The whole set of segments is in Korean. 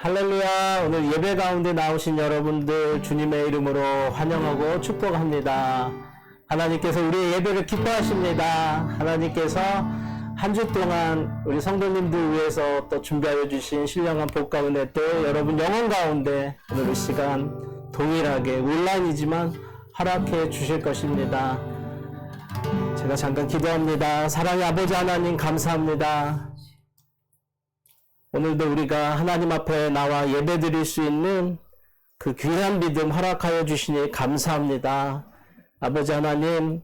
할렐루야. 오늘 예배 가운데 나오신 여러분들 주님의 이름으로 환영하고 축복합니다. 하나님께서 우리의 예배를 기뻐하십니다. 하나님께서 한 주 동안 우리 성도님들 위해서 또 준비하여 주신 신령한 복과 은혜 또 여러분 영혼 가운데 오늘 이 시간 동일하게 온라인이지만 허락해 주실 것입니다. 제가 잠깐 기도합니다. 사랑의 아버지 하나님 감사합니다. 오늘도 우리가 하나님 앞에 나와 예배 드릴 수 있는 그 귀한 믿음 허락하여 주시니 감사합니다. 아버지 하나님,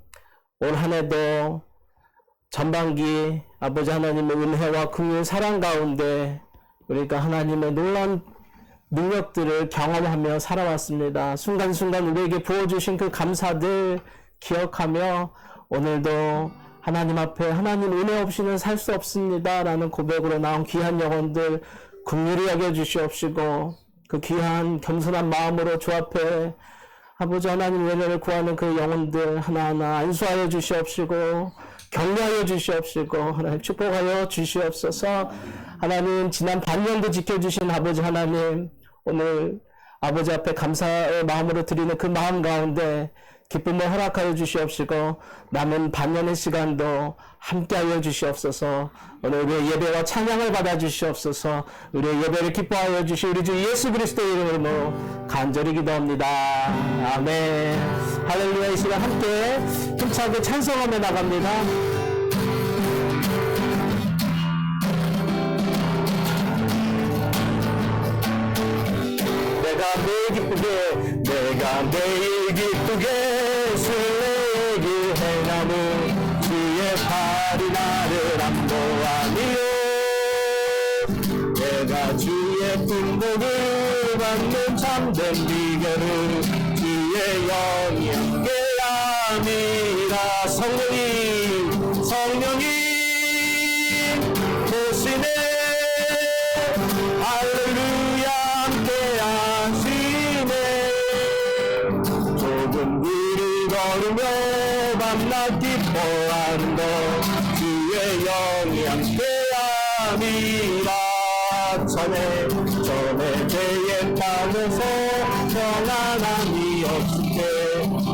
올 한 해도 전반기 아버지 하나님의 은혜와 긍휼 사랑 가운데 우리가 하나님의 놀라운 능력들을 경험하며 살아왔습니다. 순간순간 우리에게 부어주신 그 감사들 기억하며 오늘도 하나님 앞에 하나님 은혜 없이는 살 수 없습니다 라는 고백으로 나온 귀한 영혼들 긍휼히 여겨주시옵시고 그 귀한 겸손한 마음으로 주 앞에 아버지 하나님 은혜를 구하는 그 영혼들 하나하나 안수하여 주시옵시고 격려하여 주시옵시고 하나님 축복하여 주시옵소서. 하나님 지난 반년도 지켜주신 아버지 하나님 오늘 아버지 앞에 감사의 마음으로 드리는 그 마음 가운데 기쁨을 허락하여 주시옵시고 남은 반년의 시간도 함께하여 주시옵소서. 오늘 우리의 예배와 찬양을 받아 주시옵소서. 우리의 예배를 기뻐하여 주시 우리 주 예수 그리스도의 이름으로 간절히 기도합니다. 아멘. 할렐루야. 이 시간 함께 힘차게 찬송하며 나갑니다. 내가 매일 기쁘게 술래의 행하무 주의 팔이 나를 안보하니요. 내가 주의 품복을 받는 참된 비결은 주의 영이 함께함이라. 성령이 대신에 할렐루야 함께하시네. 좁은 길을 걸으며 밤낮 기뻐하는 것 주의 영이 함께함이라. 전에 죄의 땅에서 평안함이 없을 때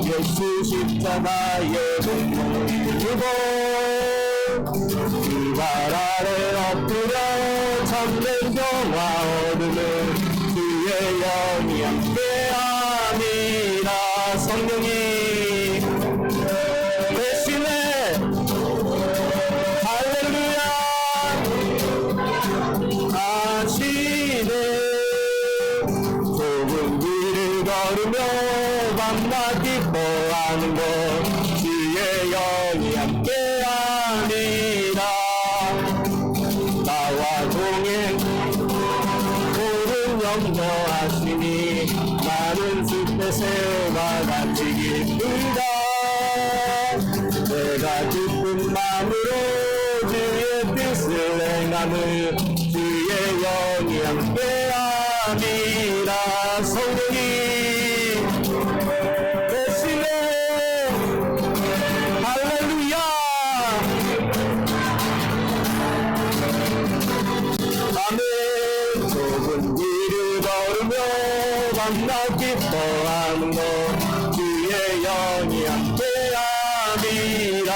예수 십자가의 눈물을 흘리고 그 발 아래 엎드려 참된 평화 얻으는 주의 영이 함께함이라. 성령이 대신에 할렐루야 하시네. 좁은 길을 걸으며 밤낮 기뻐하는 것 주의 영이 함께함이라. 나와 동행 푸른 염려하시니 나는 숲의 새와 같이 기쁘다. 내가 기쁜 마음으로 주의 뜻을 행함을 주의 영이 함께함이라. 성령이 대신에 할렐루야 아멘. 좁은 길을 걸으며 밤낮 기뻐하는 것 주의 영이 함께함이라.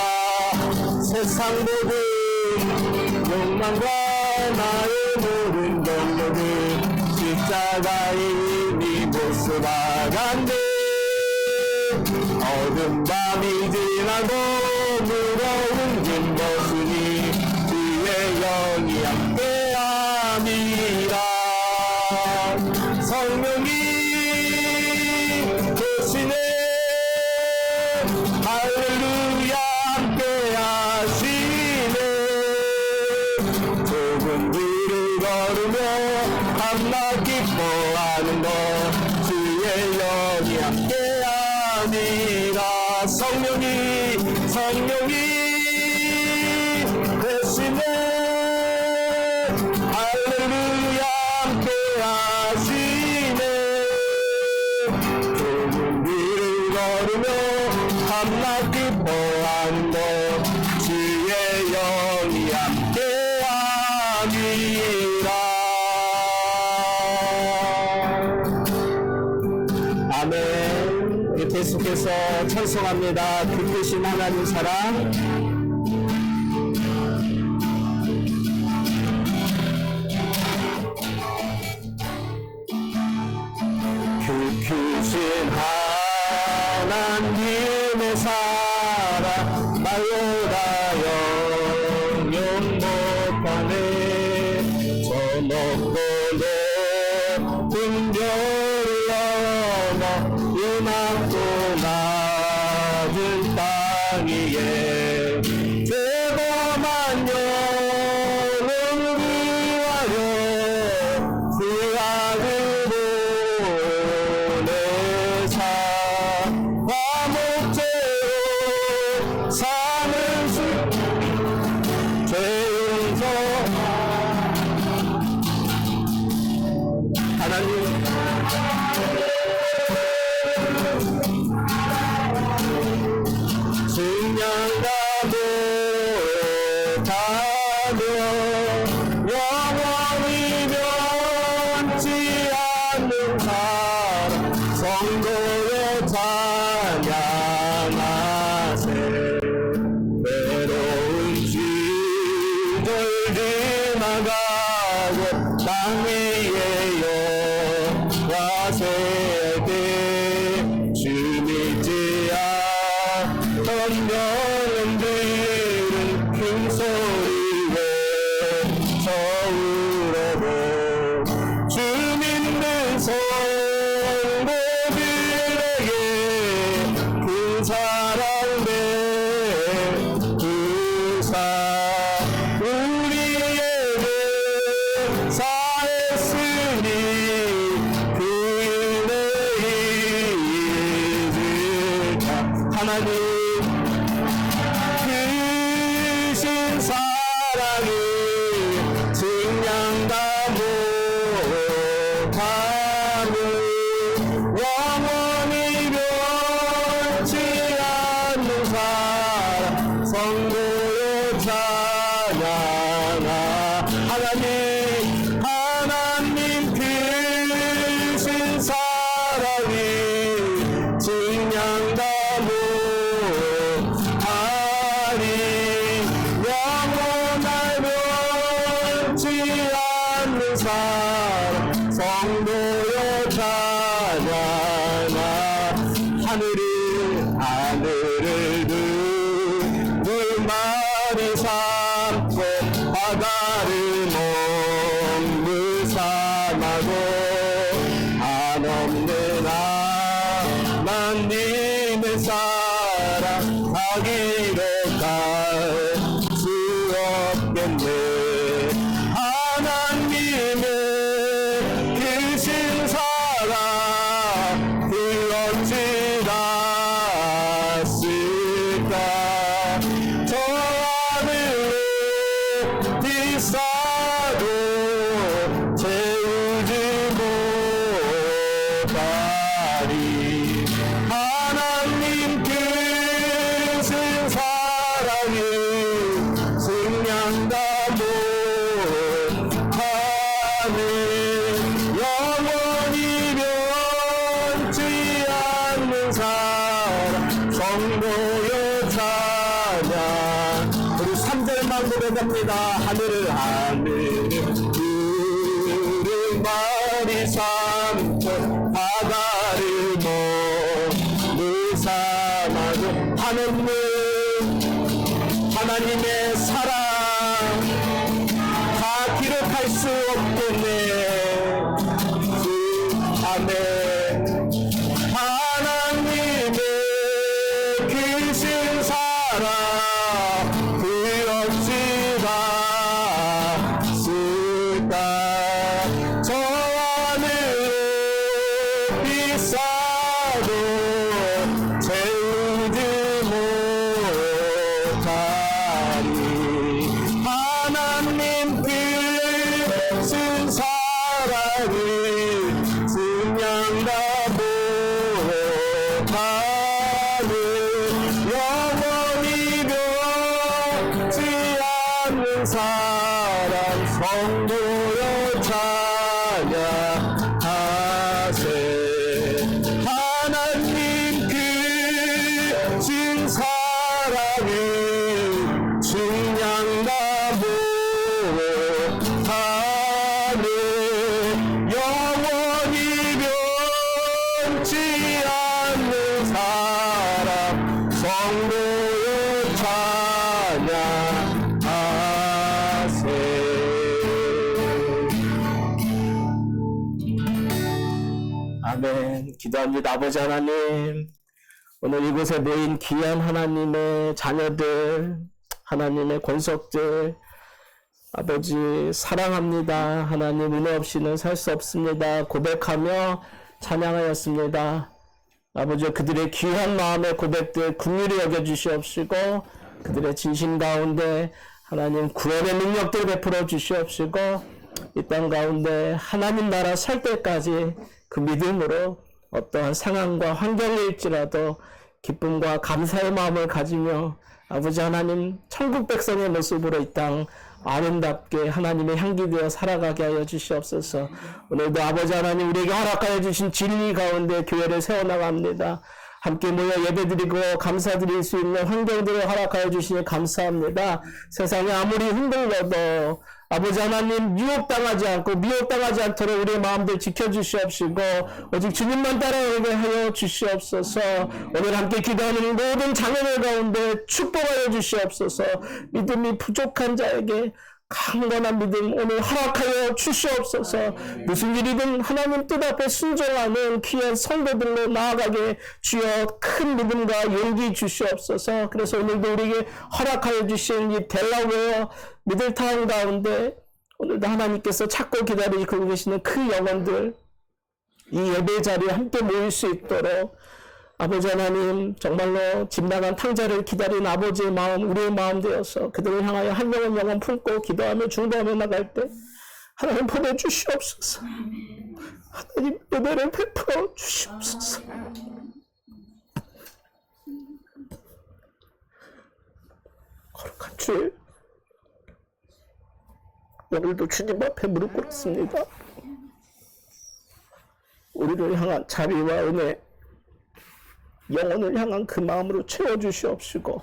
세상 모든 욕망과 나의 모든 동력은 십자가의 이미 모습하간대. 어두운 밤이 지나고 무거운 짐 벗으니 주의 영이 함께함이라. 성령이 대신에 할렐루야 함께하시네. 좁은 길을 걸으며 밤낮 기뻐하는 것 주의 영이 함께함이라. 성령이 대신에 할렐루야 함께하시네. 좁은 길을 걸으며 밤낮 기뻐하는 것 주의 영이 함께함이라. 계속해서 찬송합니다. 그 크신 하나님 사랑. 그 크신 하나님의 사랑 말로다 영영 못하네. 저 높고 높은 별을 넘어 음악도 낮은 땅 위에 죄범한 영을 위하여 그 악을 보내사 화목제로 삶을 죄 용서 하나님 증량과 못하며 영원히 변치 않는 사랑 성도여 찬양하세. 외로운 시절 지나가고 땅 위에 영화 세대 주 믿지 않던 영혼들은 큰 소리 외쳐우러고 주 믿는 성도들에게 그 사랑 베푸사 우리에게 사했으니 그 은혜 잊을까. 하나님 크신 사랑이 증량다 못하며 영원히 변치 않는 사랑 성도여 찬양하. 하나님 크신 사랑이 증량다 못하니 영원할 변치 않는 사랑 성도여 찬양하. 하늘을 물마리 삼고 바다를 먹물 삼아도 한없는 하나님의 사랑 가기로 갈 수 없겠네. 하나님의 크신 사랑 그 어찌 닿았을까. 저 하늘로 비싸도 채우지 못하리. 하나님 크신 사랑이 증량다 못하니 영원히 변치 않는 사랑 성도여 찬양. 우리 3절만 노래합니다. 하늘을 마리 삼고 바다를 먹물 삼아도 한없는 하나님의 사랑 다 기록할 수 없겠네. 그 안에 하나님의 크신 사랑 그 어찌 닿았을까. 저 하늘로 비싸도 채우지 못하리. 하나님 크신 사랑이 증량다 못하니 영원히 변치 않는 사랑 성도여 찬양하세. 하나님 그 영원히 변치 않는 사랑 성도의 찬양하세. 아멘. 기도합니다. 아버지 하나님, 오늘 이곳에 모인 귀한 하나님의 자녀들, 하나님의 권속들, 아버지 사랑합니다. 하나님 은혜 없이는 살 수 없습니다. 고백하며 찬양하였습니다. 아버지 그들의 귀한 마음의 고백들 긍휼히 여겨주시옵시고 그들의 진심 가운데 하나님 구원의 능력들 베풀어 주시옵시고 이 땅 가운데 하나님 나라 설 때까지 그 믿음으로 어떠한 상황과 환경일지라도 기쁨과 감사의 마음을 가지며 아버지 하나님 천국 백성의 모습으로 이 땅 아름답게 하나님의 향기 되어 살아가게 하여 주시옵소서. 오늘도 아버지 하나님 우리에게 허락하여 주신 진리 가운데 교회를 세워나갑니다. 함께 모여 예배드리고 감사드릴 수 있는 환경들을 허락하여 주시니 감사합니다. 세상이 아무리 흔들려도 아버지 하나님 유혹당하지 않고 미혹당하지 않도록 우리의 마음들 지켜주시옵시고 오직 주님만 따라오게 하여 주시옵소서. 오늘 함께 기도하는 모든 자녀들 가운데 축복하여 주시옵소서. 믿음이 부족한 자에게 강건한 믿음 오늘 허락하여 주시옵소서. 무슨 일이든 하나님 뜻 앞에 순종하는 귀한 성도들로 나아가게 주여 큰 믿음과 용기 주시옵소서. 그래서 오늘도 우리에게 허락하여 주신 이 델라웨어 미들타운 가운데 오늘도 하나님께서 찾고 기다리고 계시는 그 영혼들 이 예배 자리에 함께 모일 수 있도록 아버지 하나님 정말로 집 나간 탕자를 기다리는 아버지의 마음 우리의 마음 되어서 그들을 향하여 한 영혼 영혼 품고 기도하며 중보하며 나갈 때 하나님 보내주시옵소서. 하나님 예배를 베풀어 주시옵소서. 거룩한 주일 오늘도 주님 앞에 무릎 꿇습니다. 우리를 향한 자비와 은혜 영혼을 향한 그 마음으로 채워주시옵시고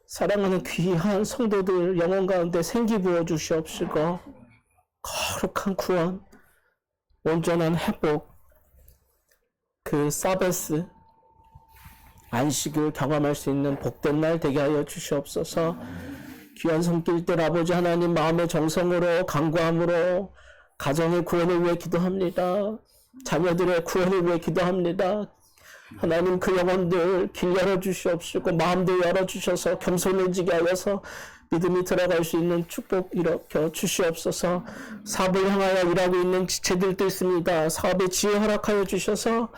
사랑하는 귀한 성도들 영혼 가운데 생기 부어주시옵시고 거룩한 구원 온전한 회복 그 사베스 안식을 경험할 수 있는 복된 날 되게 하여 주시옵소서. 귀한 손길들 아버지 하나님 마음의 정성으로 간구함으로 가정의 구원을 위해 기도합니다. 자녀들의 구원을 위해 기도합니다. 하나님 그 영혼들 길 열어주시옵시고 마음도 열어주셔서 겸손해지게 하여서 믿음이 들어갈 수 있는 축복 일으켜 주시옵소서. 사업을 향하여 일하고 있는 지체들도 있습니다. 사업에 지혜 허락하여 주셔서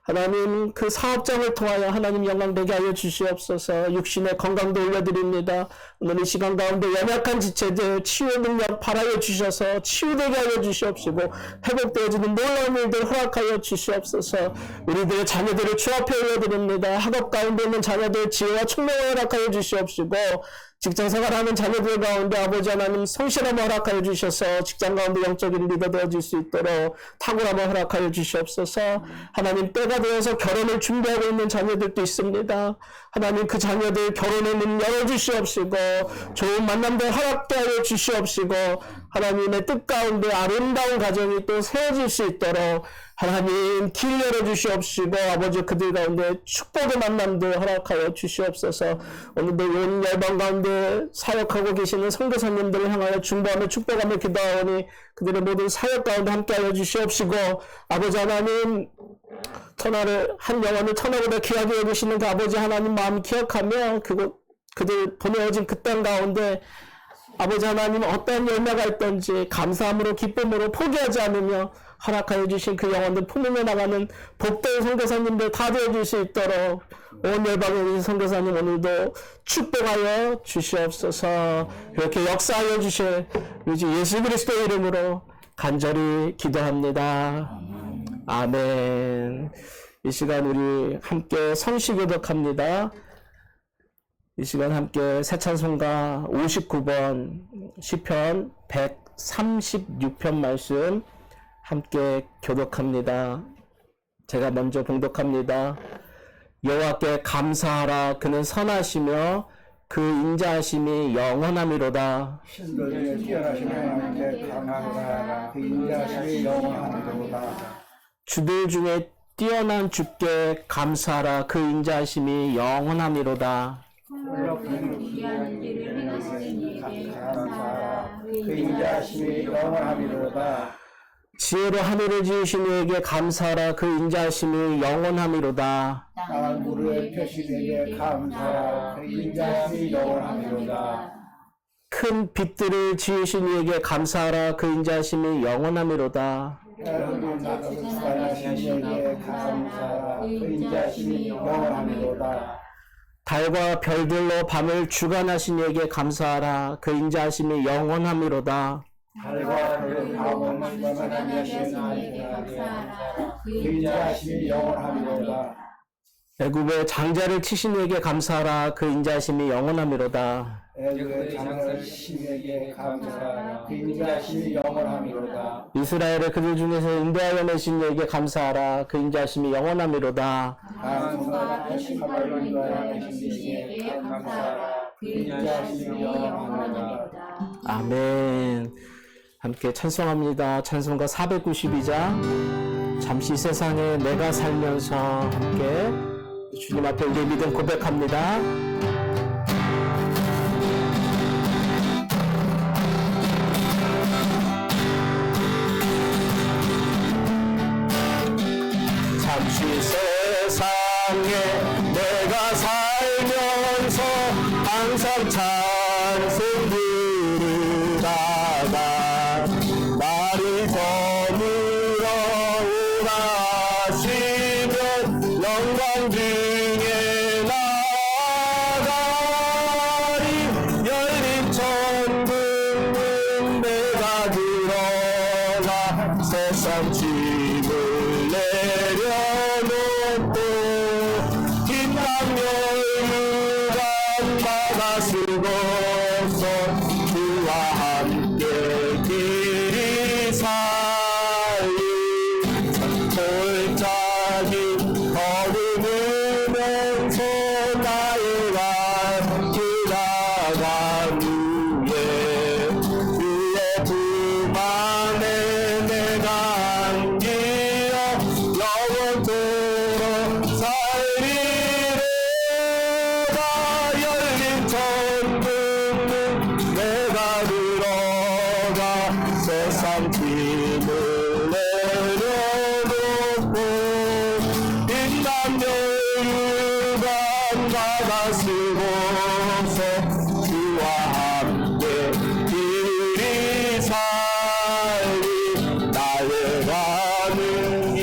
하나님 그 사업장을 통하여 하나님 영광 되게 하여 주시옵소서. 육신의 건강도 올려드립니다. 오늘 이 시간 가운데 연약한 지체들 치유 능력 발하여 주셔서 치유되게 하여 주시옵시고 회복되어지는 놀라운 일들 허락하여 주시옵소서. 우리들의 자녀들을 주 앞에 올려드립니다. 학업 가운데 있는 자녀들 지혜와 총명을 허락하여 주시옵시고 직장생활하는 자녀들 가운데 아버지 하나님 성실함을 허락하여 주셔서 직장 가운데 영적인 리더 되어질 수 있도록 탁월함을 허락하여 주시옵소서. 하나님 때가 되어서 결혼을 준비하고 있는 자녀들도 있습니다. 하나님 그 자녀들 결혼의 문 열어주시옵시고 좋은 만남들 허락게 하여 주시옵시고 하나님의 뜻 가운데 아름다운 가정이 또 세워질 수 있도록 하나님 길 열어주시옵시고 아버지 그들 가운데 축복의 만남들 허락하여 주시옵소서. 오늘도 온 열방 가운데 사역하고 계시는 선교사님들을 향하여 중보하며 축복하며 기도하오니 그들의 모든 사역 가운데 함께하여 주시옵시고 아버지 하나님 천하를 한 영혼을 천하보다 귀하게 여기시는 그 아버지 하나님 마음 기억하며 그들 보내어진 그 땅 가운데 아버지 하나님 어떠한 열매가 있던지 감사함으로 기쁨으로 포기하지 않으며 허락하여 주신 그 영혼들 품으며 나가는 복된 선교사님들 다 되어줄 수 있도록 온 열방에 계신 선교사님 오늘도 축복하여 주시옵소서. 이렇게 역사하여 주실 우리 예수 그리스도의 이름으로 간절히 기도합니다. 아멘. 이 시간 우리 함께 성시교독합니다. 이 시간 함께 새 찬송가 59번 시편 136편 말씀 함께 교독합니다. 제가 먼저 봉독합니다. 여호와께 감사하라. 그는 선하시며 그 인자하심이 영원함이로다. 신들 중에 뛰어나신 하나님께 감사하라. 그 인자하심이 영원하도다. 주들 중에 뛰어난 주께 감사하라. 그 인자하심이 영원함이로다. 홀로픈 귀한 일을 행하시는 이에게 감사하라. 그 인자하심이 영원하미로다. 지혜로 하늘을 지으신 이에게 감사하라. 그 인자하심이 영원함이로다. 땅을 무르에 펴신 이에게 감사하라. 그 인자하심이 영원하미로다. 큰 빛들을 지으신 이에게 감사하라. 그 인자하심이 영원함이로다. 여러분 나도 주관하신 이에게 감사하라. 그 인자하심이 영원하미로다. 달과 별들로 밤을 주관하신 이에게 감사하라. 그 인자하심이 영원함이로다. 달과 별을 밤을 주관하신 이에게 감사하라. 그 인자하심이 영원하미로다. 애굽의 장자를 치신 이에게 감사하라. 그 인자하심이 영원함이로다. 애굽의 장사를 신에게 감사하라. 그 인자하심이 영원하미로다. 이스라엘의 그들 중에서 인도하여 내신 이에게 감사하라. 그 인자하심이 영원함이로다. 강성하라 하신 말로 인도하여 계신 이에게 감사하라. 그 인자하심이 영원하미로다. 아멘. 함께 찬송합니다. 찬송가 492장. 잠시 세상에 내가 살면서 함께 주님 앞에 우리의 믿음 고백합니다. 잠시 세상에 내가 살면서 항상 찬송 부르다가 날이 저물어 오라시면 영광 중에 나가리 열린 천국은 내가 들어가 세상 짐을 내려놓고 빛난 열유간 바다 쓰고서 주와 함께 길이 살리 골짜기 걸으면서 나의 갈 지나간 후에 주의 품 안에 내가 안기어 영원토록 살리리로다. 열린 천국은 내가 들어가 세상 짐을 내려놓고 빛난 여유간 바다 쓰고서 주와 함께 길이 살리 나의 가는 길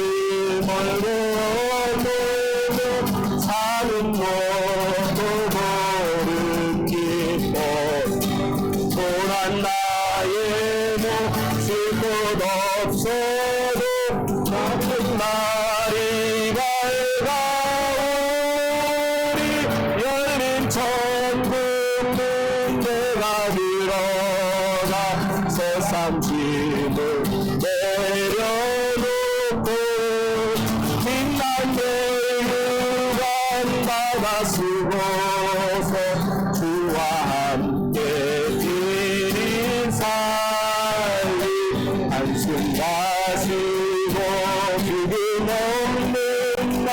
멀고 멀고 사는 것도 모른 기뻐 고난 나의 몫일 것 없어도 모든 날이 밝아오리 열린 천국은 내가 들어가 세상 짐을 내려놓고 빛난 여유간 바다 쓰고서 주와 함께 길이 살리 한숨 마시고 죽음 없는 날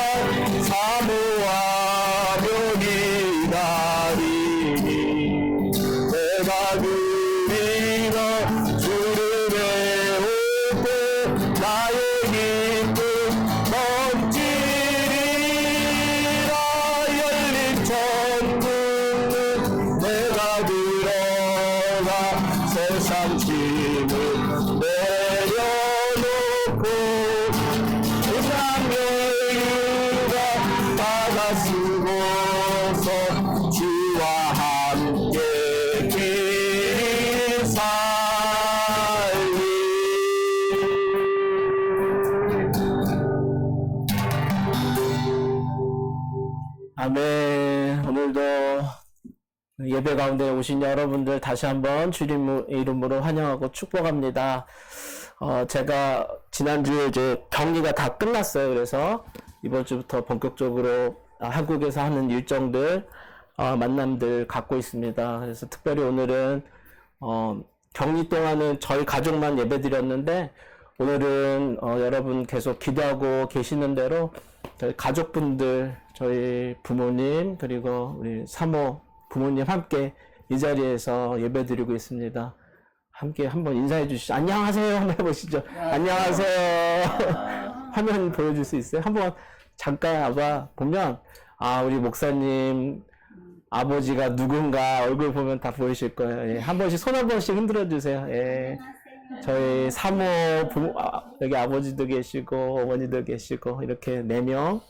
사모와 벽이다리니 내가 그리가 주를 배우고 나의 기쁨 넘치리라. 열린 천국은 내가 들어가 세상 짐을 내려놓고 그냥 여유가 바다 쓰고서 주와 함께 길이 살리. 아멘. 오늘도 예배 가운데 오신 여러분들 다시 한번 주님 이름으로 환영하고 축복합니다. 제가 지난주에 이제 격리가 다 끝났어요. 그래서 이번 주부터 본격적으로 한국에서 하는 일정들 만남들 갖고 있습니다. 그래서 특별히 오늘은 격리 동안은 저희 가족만 예배드렸는데 오늘은 여러분 계속 기도하고 계시는 대로 저희 가족분들, 저희 부모님 그리고 우리 사모 부모님 함께 이 자리에서 예배드리고 있습니다. 함께 한번 인사해 주시죠. 안녕하세요 한번 해보시죠. 안녕하세요. 화면 보여줄 수 있어요? 한번 잠깐 보면 우리 목사님 아버지가 누군가 얼굴 보면 다 보이실 거예요. 예, 한 번씩 손 한 번씩 흔들어 주세요. 예. 저희 사모 부모, 여기 아버지도 계시고 어머니도 계시고 이렇게 4명,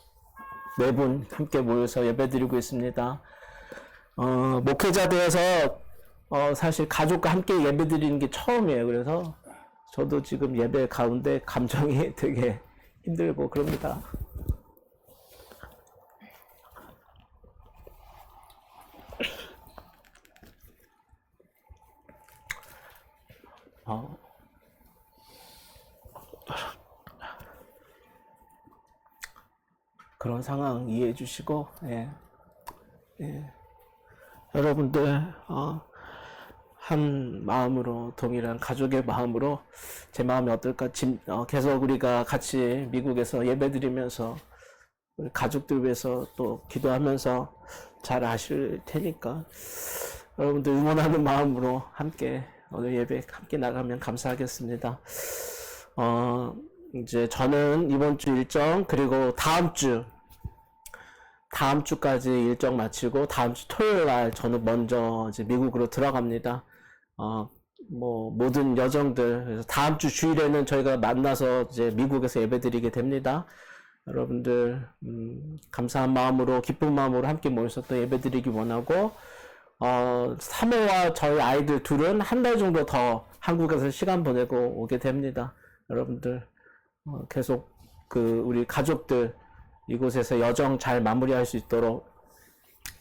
4분 함께 모여서 예배드리고 있습니다. 목회자 되어서 사실 가족과 함께 예배드리는 게 처음이에요. 그래서 저도 지금 예배 가운데 감정이 되게 힘들고 그럽니다. 그런 상황 이해해 주시고, 예. 여러분들, 한 마음으로, 동일한 가족의 마음으로 제 마음이 어떨까, 계속 우리가 같이 미국에서 예배 드리면서 우리 가족들 위해서 또 기도하면서 잘 아실 테니까 여러분들 응원하는 마음으로 함께 오늘 예배 함께 나가면 감사하겠습니다. 이제 저는 이번 주 일정 그리고 다음 주까지 일정 마치고 다음 주 토요일 날 저는 먼저 이제 미국으로 들어갑니다. 모든 여정들 그래서 다음 주 주일에는 저희가 만나서 이제 미국에서 예배드리게 됩니다. 여러분들 감사한 마음으로 기쁜 마음으로 함께 모여서 또 예배드리기 원하고 사모와 저희 아이들 둘은 한 달 정도 더 한국에서 시간 보내고 오게 됩니다. 여러분들 계속 우리 가족들 이곳에서 여정 잘 마무리할 수 있도록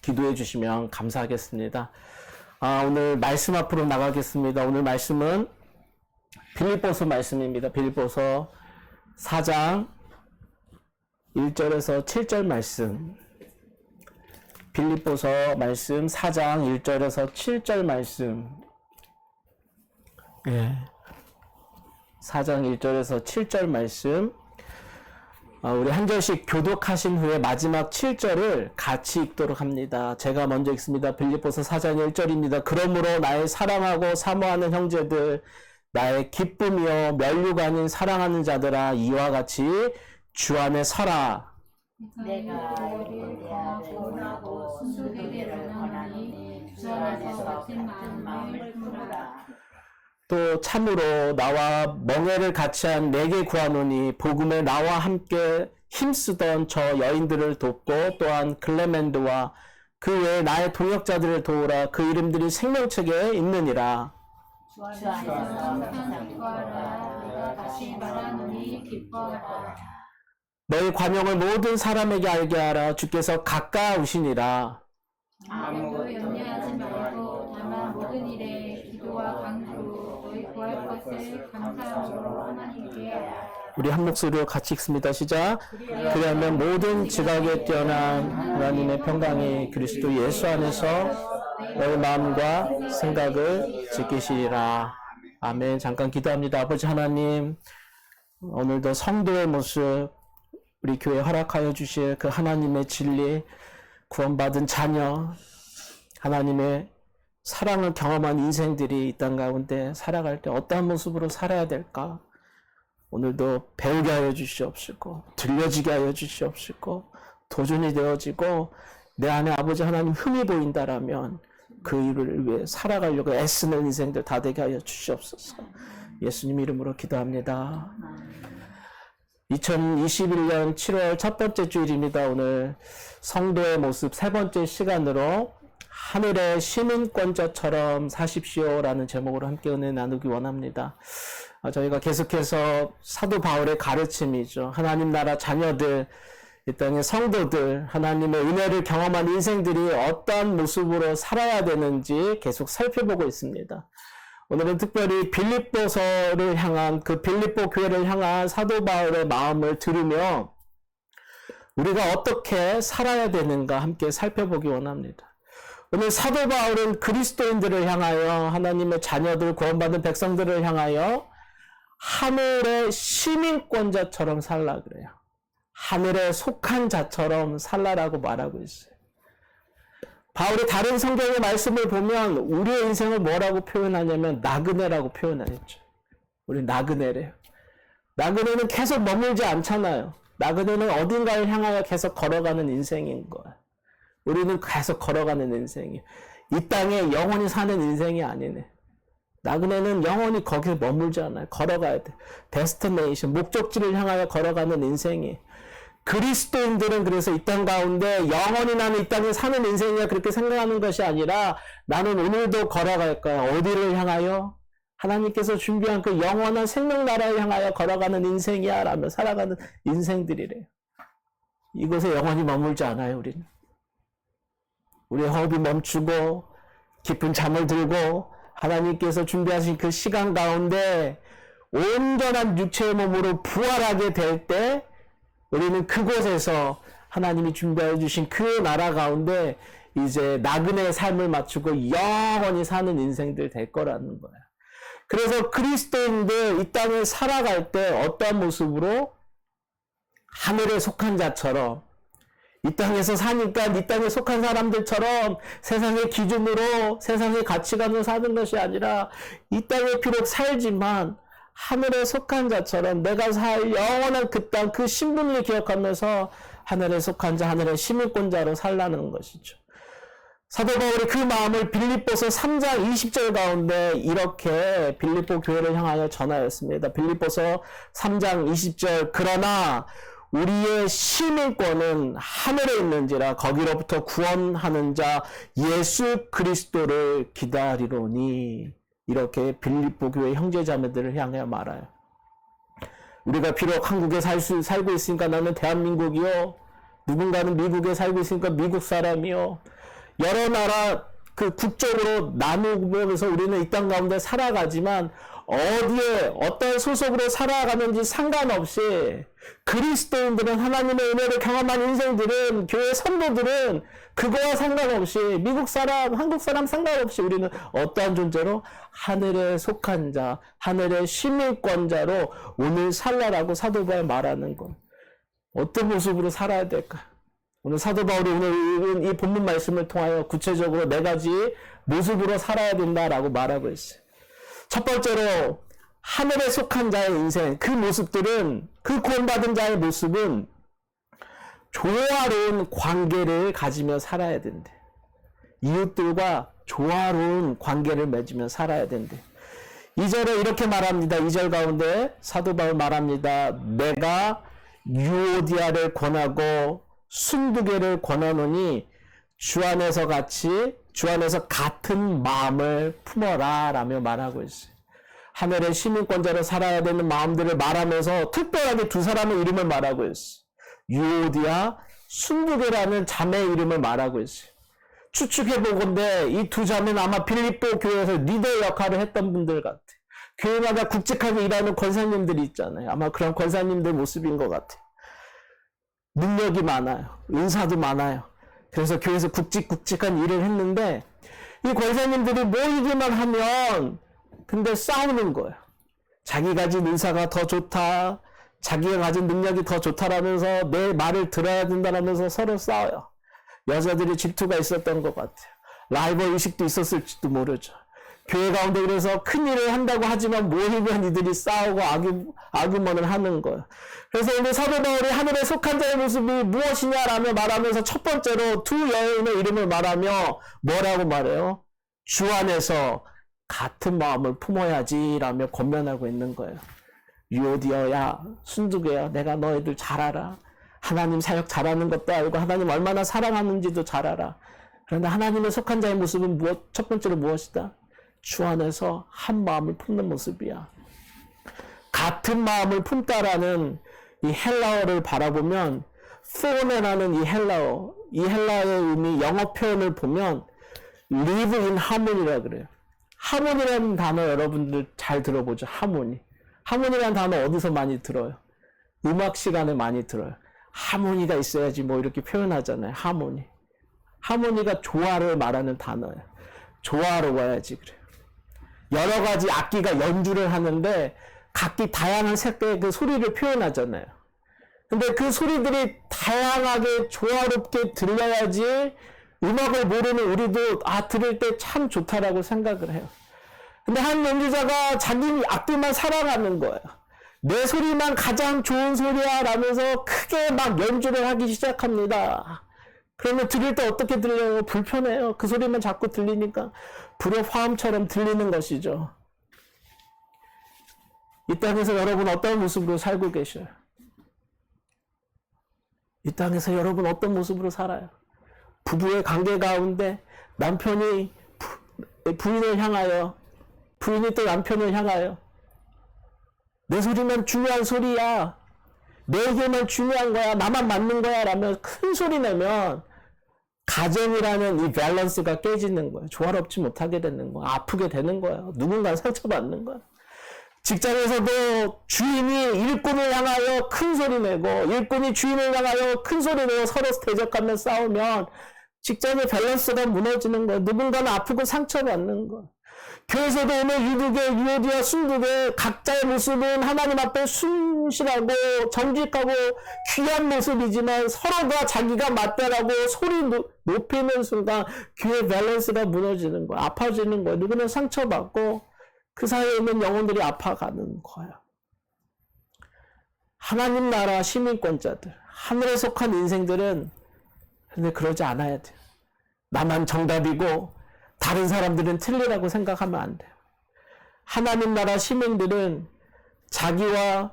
기도해 주시면 감사하겠습니다. 오늘 말씀 앞으로 나가겠습니다. 오늘 말씀은 빌립보서 말씀입니다. 빌립보서 4장 1절에서 7절 말씀. 빌립보서 말씀 4장 1절에서 7절 말씀. 예. 4장 1절에서 7절 말씀. 우리 한 절씩 교독하신 후에 마지막 7절을 같이 읽도록 합니다. 제가 먼저 읽습니다. 빌립보서 4장 1절입니다. 그러므로 나의 사랑하고 사모하는 형제들, 나의 기쁨이요 면류가 아닌 사랑하는 자들아, 이와 같이 주 안에 서라. 내가 원하고 순수되기를 원하니 주 안에서 같은 마음을 품으라. 또 참으로 나와 멍에를 같이 한 내게 구하노니 복음에 나와 함께 힘쓰던 저 여인들을 돕고 또한 클레멘드와 그 외에 나의 동역자들을 도우라. 그 이름들이 생명책에 있느니라. 주 안에서 항상 기뻐하라. 내가 다시 말하노니 기뻐하라. 너희 관용을 모든 사람에게 알게 하라. 주께서 가까우시니라. 아무것도 염려하지 말고 다만 모든 일에 기도와 간구로 너희 구할 것을 감사함으로 하나님께 하라. 우리 한 목소리로 같이 읽습니다. 시작. 그리하면 모든 지각에 뛰어난 하나님의 평강이 그리스도 예수 안에서 너희 마음과 생각을 지키시리라. 아멘. 잠깐 기도합니다. 아버지 하나님, 오늘도 성도의 모습, 우리 교회 허락하여 주실 그 하나님의 진리, 구원받은 자녀, 하나님의 사랑을 경험한 인생들이 이 땅 가운데 살아갈 때 어떠한 모습으로 살아야 될까? 오늘도 배우게 하여 주시옵시고, 들려지게 하여 주시옵시고, 도전이 되어지고, 내 안에 아버지 하나님 흠이 보인다라면 그 일을 위해 살아가려고 애쓰는 인생들 다 되게 하여 주시옵소서. 예수님 이름으로 기도합니다. 2021년 7월 첫 번째 주일입니다. 오늘 성도의 모습 세 번째 시간으로 하늘의 시민권자처럼 사십시오라는 제목으로 함께 은혜 나누기 원합니다. 저희가 계속해서 사도 바울의 가르침이죠. 하나님 나라 자녀들, 이 땅의 성도들, 하나님의 은혜를 경험한 인생들이 어떠한 모습으로 살아야 되는지 계속 살펴보고 있습니다. 오늘은 특별히 빌립보서를 향한 그 빌립보 교회를 향한 사도 바울의 마음을 들으며 우리가 어떻게 살아야 되는가 함께 살펴보기 원합니다. 오늘 사도 바울은 그리스도인들을 향하여, 하나님의 자녀들, 구원받은 백성들을 향하여 하늘의 시민권자처럼 살라 그래요. 하늘에 속한 자처럼 살라라고 말하고 있어요. 바울이 다른 성경의 말씀을 보면 우리의 인생을 뭐라고 표현하냐면 나그네라고 표현하죠. 우리 나그네래요. 나그네는 계속 머물지 않잖아요. 나그네는 어딘가를 향하여 계속 걸어가는 인생인 거야. 우리는 계속 걸어가는 인생이에요. 이 땅에 영원히 사는 인생이 아니네. 나그네는 영원히 거기에 머물지 않아요. 걸어가야 돼. 데스티네이션, 목적지를 향하여 걸어가는 인생이. 그리스도인들은 그래서 이 땅 가운데 영원히 나는 이 땅에 사는 인생이야 그렇게 생각하는 것이 아니라 나는 오늘도 걸어갈 거야. 어디를 향하여? 하나님께서 준비한 그 영원한 생명나라를 향하여 걸어가는 인생이야 라며 살아가는 인생들이래요. 이곳에 영원히 머물지 않아요. 우리는. 우리의 호흡이 멈추고 깊은 잠을 들고 하나님께서 준비하신 그 시간 가운데 온전한 육체의 몸으로 부활하게 될 때 우리는 그곳에서 하나님이 준비해 주신 그 나라 가운데 이제 나그네의 삶을 마치고 영원히 사는 인생들 될 거라는 거예요. 그래서 그리스도인들 이 땅을 살아갈 때 어떠한 모습으로? 하늘에 속한 자처럼, 이 땅에서 사니까 이 땅에 속한 사람들처럼 세상의 기준으로 세상의 가치관을 사는 것이 아니라 이 땅에 비록 살지만 하늘에 속한 자처럼 내가 살 영원한 그 땅, 그 신분을 기억하면서 하늘에 속한 자, 하늘의 시민권자로 살라는 것이죠. 사도 바울이 그 마음을 빌립보서 3장 20절 가운데 이렇게 빌립보 교회를 향하여 전하였습니다. 빌립보서 3장 20절 그러나 우리의 시민권은 하늘에 있는지라 거기로부터 구원하는 자 예수 그리스도를 기다리로니 이렇게 빌립보 교회 형제자매들을 향해 말아요. 우리가 비록 한국에 살고 있으니까 나는 대한민국이요. 누군가는 미국에 살고 있으니까 미국 사람이요. 여러 나라 그 국적으로 나누면서 우리는 이 땅 가운데 살아가지만 어디에 어떤 소속으로 살아가는지 상관없이 그리스도인들은 하나님의 은혜를 경험한 인생들은 교회 성도들은 그거와 상관없이 미국 사람, 한국 사람 상관없이 우리는 어떠한 존재로 하늘에 속한 자, 하늘의 시민권자로 오늘 살라라고 사도 바울이 말하는 것. 어떤 모습으로 살아야 될까? 오늘 사도 바울이 오늘 이 본문 말씀을 통하여 구체적으로 4가지 모습으로 살아야 된다라고 말하고 있어요. 첫 번째로 하늘에 속한 자의 인생, 그 모습들은, 그 구원받은 자의 모습은 조화로운 관계를 가지며 살아야 된대. 이웃들과 조화로운 관계를 맺으며 살아야 된대. 2절에 이렇게 말합니다. 2절 가운데 사도 바울 말합니다. 내가 유오디아를 권하고 순두개를 권하노니 주 안에서 같은 마음을 품어라 라며 말하고 있어요. 하늘의 시민권자로 살아야 되는 마음들을 말하면서 특별하게 2사람의 이름을 말하고 있어요. 유오디아, 순두개라는 자매의 이름을 말하고 있어요. 추측해보건대 이 2자매는 아마 빌립보 교회에서 리더 역할을 했던 분들 같아요. 교회마다 굵직하게 일하는 권사님들이 있잖아요. 아마 그런 권사님들 모습인 것 같아요. 능력이 많아요. 은사도 많아요. 그래서 교회에서 굵직굵직한 일을 했는데 이 권사님들이 모이기만 하면 근데 싸우는 거예요. 자기 가진 은사가 더 좋다. 자기가 가진 능력이 더 좋다라면서 내 말을 들어야 된다라면서 서로 싸워요. 여자들이 질투가 있었던 것 같아요. 라이벌 의식도 있었을지도 모르죠. 교회 가운데 그래서 큰 일을 한다고 하지만 모이면 이들이 싸우고 아규먼을 하는 거예요. 그래서 오늘 사도 바울이 하늘에 속한 자의 모습이 무엇이냐라며 말하면서 첫 번째로 2여인의 이름을 말하며 뭐라고 말해요? 주 안에서 같은 마음을 품어야지라며 권면하고 있는 거예요. 유오디아야, 순두개야, 내가 너희들 잘 알아. 하나님 사역 잘하는 것도 알고 하나님 얼마나 사랑하는지도 잘 알아. 그런데 하나님의 속한 자의 모습은 첫 번째로 무엇이다? 주 안에서 한 마음을 품는 모습이야. 같은 마음을 품다라는 이 헬라어를 바라보면 포네라는 이 헬라어의 의미 영어 표현을 보면 live in harmony라 그래요. 하모니라는 단어 여러분들 잘 들어보죠. 하모니라는 단어 어디서 많이 들어요? 음악 시간에 많이 들어요. 하모니가 있어야지 뭐 이렇게 표현하잖아요. 하모니가 조화를 말하는 단어예요. 조화로워야지 그래요. 여러 가지 악기가 연주를 하는데 각기 다양한 색깔의 그 소리를 표현하잖아요. 근데 그 소리들이 다양하게 조화롭게 들려야지 음악을 모르는 우리도 들을 때 참 좋다라고 생각을 해요. 근데 한 연주자가 자기 악기만 사랑하는 거예요. 내 소리만 가장 좋은 소리야 라면서 크게 막 연주를 하기 시작합니다. 그러면 들을 때 어떻게 들려요? 불편해요. 그 소리만 자꾸 들리니까 불의 화음처럼 들리는 것이죠. 이 땅에서 여러분 어떤 모습으로 살고 계셔요? 이 땅에서 여러분 어떤 모습으로 살아요? 부부의 관계 가운데 남편이 부인을 향하여, 부인이 또 남편을 향하여 내 소리만 중요한 소리야, 내게만 중요한 거야, 나만 맞는 거야 라며 큰 소리 내면 가정이라는 이 밸런스가 깨지는 거예요. 조화롭지 못하게 되는 거예요. 아프게 되는 거예요. 누군가 상처받는 거예요. 직장에서도 주인이 일꾼을 향하여 큰 소리 내고 일꾼이 주인을 향하여 큰 소리 내고 서로 대적하며 싸우면 직장의 밸런스가 무너지는 거예요. 누군가는 아프고 상처받는 거예요. 교회에서도 오늘 유두개, 유오디아, 순두개 각자의 모습은 하나님 앞에 순실하고 정직하고 귀한 모습이지만 서로가 자기가 맞다라고 소리 높이는 순간 교회 밸런스가 무너지는 거예요. 아파지는 거예요. 누구는 상처받고 그 사이에 있는 영혼들이 아파가는 거예요. 하나님 나라 시민권자들, 하늘에 속한 인생들은 근데 그러지 않아야 돼요. 나만 정답이고 다른 사람들은 틀리라고 생각하면 안 돼요. 하나님 나라 시민들은 자기와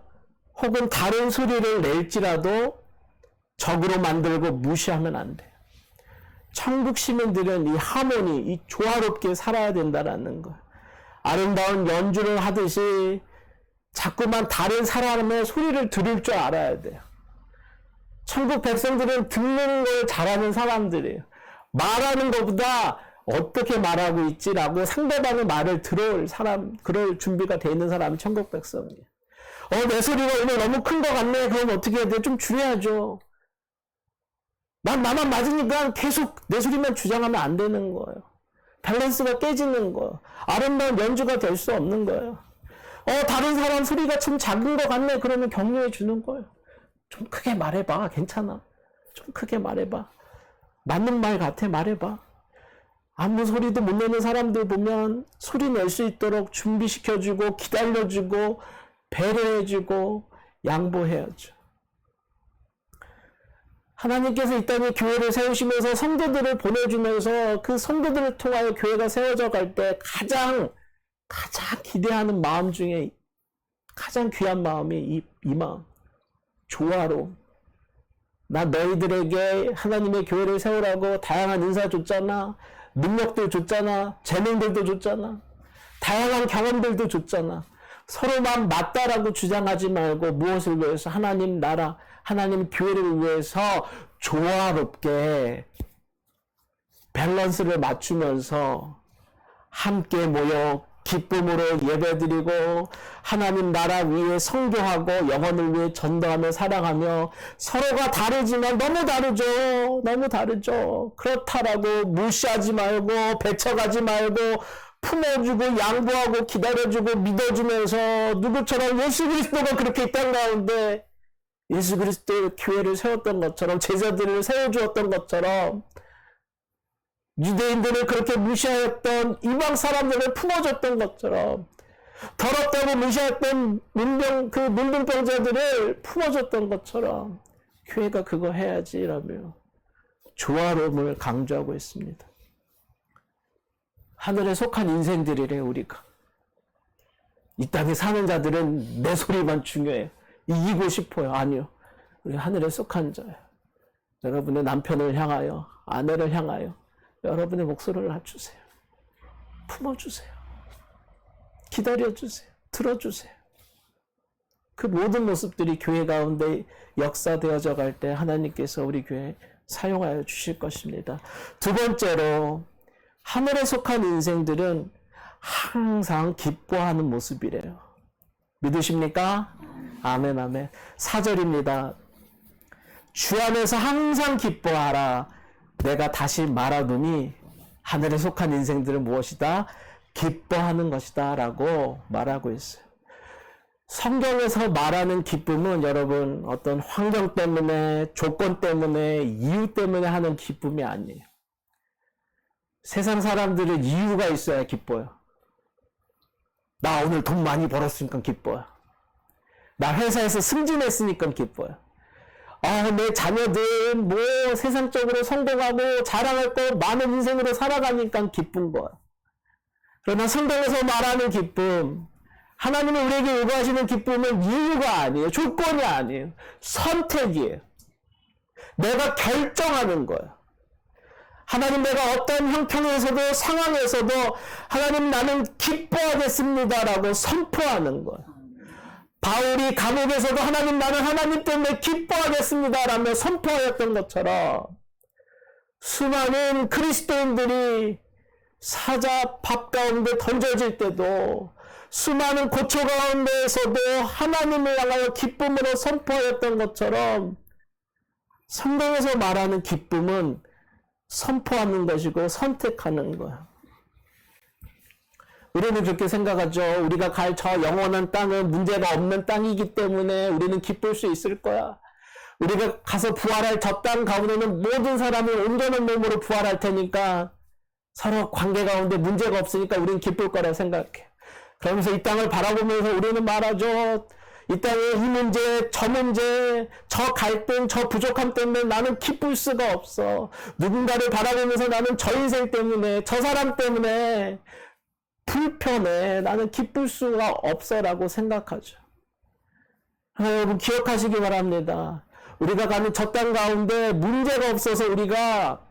혹은 다른 소리를 낼지라도 적으로 만들고 무시하면 안 돼요. 천국 시민들은 이 하모니, 이 조화롭게 살아야 된다는 거예요. 아름다운 연주를 하듯이 자꾸만 다른 사람의 소리를 들을 줄 알아야 돼요. 천국 백성들은 듣는 걸 잘하는 사람들이에요. 말하는 것보다 어떻게 말하고 있지라고 상대방의 말을 들을 사람, 그럴 준비가 돼 있는 사람이 천국 백성이에요. 내 소리가 오늘 너무 큰 것 같네. 그럼 어떻게 해야 돼? 좀 줄여야죠. 나만 맞으니까 계속 내 소리만 주장하면 안 되는 거예요. 밸런스가 깨지는 거예요. 아름다운 연주가 될 수 없는 거예요. 다른 사람 소리가 좀 작은 것 같네. 그러면 격려해 주는 거예요. 좀 크게 말해봐. 괜찮아. 좀 크게 말해봐. 맞는 말 같아. 말해봐. 아무 소리도 못 내는 사람들 보면 소리 낼 수 있도록 준비시켜주고 기다려주고 배려해주고 양보해야죠. 하나님께서 이 땅에 교회를 세우시면서 성도들을 보내주면서 그 성도들을 통하여 교회가 세워져 갈 때 가장 기대하는 마음 중에 가장 귀한 마음이 이 마음. 조화로움. 나 너희들에게 하나님의 교회를 세우라고 다양한 인사 줬잖아. 능력들 줬잖아. 재능들도 줬잖아. 다양한 경험들도 줬잖아. 서로만 맞다라고 주장하지 말고 무엇을 위해서? 하나님 나라, 하나님 교회를 위해서 조화롭게 밸런스를 맞추면서 함께 모여 기쁨으로 예배드리고 하나님 나라 위에 선교하고 영혼을 위해 전도하며 사랑하며 서로가 다르지만 너무 다르죠. 너무 다르죠. 그렇다라고 무시하지 말고 배척하지 말고 품어주고 양보하고 기다려주고 믿어주면서 누구처럼 예수 그리스도가 그렇게 이 땅 가운데 예수 그리스도의 교회를 세웠던 것처럼 제자들을 세워주었던 것처럼 유대인들을 그렇게 무시하였던 이방 사람들을 품어줬던 것처럼 더럽다고 무시했던 문둥병자들을 품어줬던 것처럼 교회가 그거 해야지라며 조화로움을 강조하고 있습니다. 하늘에 속한 인생들이래 우리가. 이 땅에 사는 자들은 내 소리만 중요해요. 이기고 싶어요. 아니요. 우리 하늘에 속한 자예요. 여러분의 남편을 향하여 아내를 향하여 여러분의 목소리를 낮추세요. 품어주세요. 기다려주세요. 들어주세요. 그 모든 모습들이 교회 가운데 역사되어져 갈 때 하나님께서 우리 교회에 사용하여 주실 것입니다. 두 번째로 하늘에 속한 인생들은 항상 기뻐하는 모습이래요. 믿으십니까? 아멘, 아멘. 4절입니다. 주 안에서 항상 기뻐하라. 내가 다시 말하노니 하늘에 속한 인생들은 무엇이다? 기뻐하는 것이다 라고 말하고 있어요. 성경에서 말하는 기쁨은 여러분 어떤 환경 때문에, 조건 때문에, 이유 때문에 하는 기쁨이 아니에요. 세상 사람들은 이유가 있어야 기뻐요. 나 오늘 돈 많이 벌었으니까 기뻐요. 나 회사에서 승진했으니까 기뻐요. 내 자녀들 뭐 세상적으로 성공하고 자랑할 거 많은 인생으로 살아가니까 기쁜 거야. 그러나 성경에서 말하는 기쁨, 하나님이 우리에게 요구하시는 기쁨은 이유가 아니에요. 조건이 아니에요. 선택이에요. 내가 결정하는 거예요. 하나님, 내가 어떤 형편에서도 상황에서도 하나님, 나는 기뻐하겠습니다라고 선포하는 거예요. 바울이 감옥에서도 하나님, 나는 하나님 때문에 기뻐하겠습니다라며 선포하였던 것처럼 수많은 그리스도인들이 사자 밥 가운데 던져질 때도, 수많은 고초 가운데에서도 하나님을 향하여 기쁨으로 선포하였던 것처럼 성경에서 말하는 기쁨은 선포하는 것이고 선택하는 거야. 우리는 그렇게 생각하죠. 우리가 갈 저 영원한 땅은 문제가 없는 땅이기 때문에 우리는 기쁠 수 있을 거야. 우리가 가서 부활할 저 땅 가운데는 모든 사람이 온전한 몸으로 부활할 테니까 서로 관계 가운데 문제가 없으니까 우리는 기쁠 거라고 생각해. 그러면서 이 땅을 바라보면서 우리는 말하죠. 이 땅의 이 문제, 저 갈등, 저 부족함 때문에 나는 기쁠 수가 없어. 누군가를 바라보면서 나는 저 인생 때문에, 저 사람 때문에 불편해. 나는 기쁠 수가 없어라고 생각하죠. 여러분 기억하시기 바랍니다. 우리가 가는 저 땅 가운데 문제가 없어서 우리가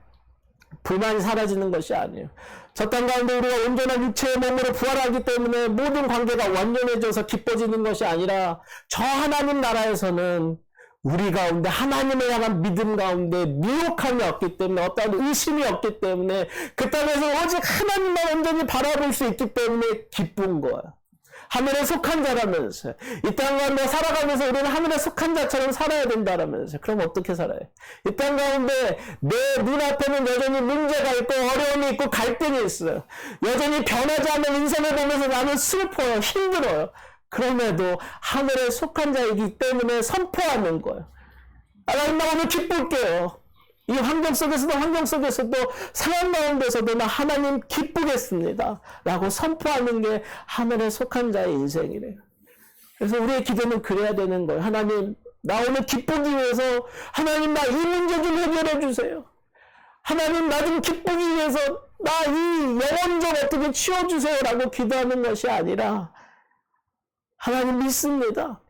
불만이 사라지는 것이 아니에요. 저 땅 가운데 우리가 온전한 육체의 몸으로 부활하기 때문에 모든 관계가 완전해져서 기뻐지는 것이 아니라 저 하나님 나라에서는 우리 가운데 하나님을 향한 믿음 가운데 미혹함이 없기 때문에, 어떤 의심이 없기 때문에, 그 땅에서 오직 하나님만 온전히 바라볼 수 있기 때문에 기쁜 거야. 하늘에 속한 자라면서, 이 땅 가운데 살아가면서 우리는 하늘에 속한 자처럼 살아야 된다라면서. 그럼 어떻게 살아요? 이 땅 가운데 내 눈앞에는 여전히 문제가 있고 어려움이 있고 갈등이 있어요. 여전히 변하지 않는 인생을 보면서 나는 슬퍼요. 힘들어요. 그럼에도 하늘에 속한 자이기 때문에 선포하는 거예요. 하나님, 나 오늘 기쁠게요. 이 환경 속에서도 상황 가운데서도 나 하나님 기쁘겠습니다 라고 선포하는 게 하늘에 속한 자의 인생이래요. 그래서 우리의 기도는 그래야 되는 거예요. 하나님, 나 오늘 기쁘기 위해서 하나님, 나 이 문제 좀 해결해 주세요. 하나님, 나 좀 기쁘기 위해서 나 이 영혼적 어떻게 치워주세요 라고 기도하는 것이 아니라, 하나님 믿습니다.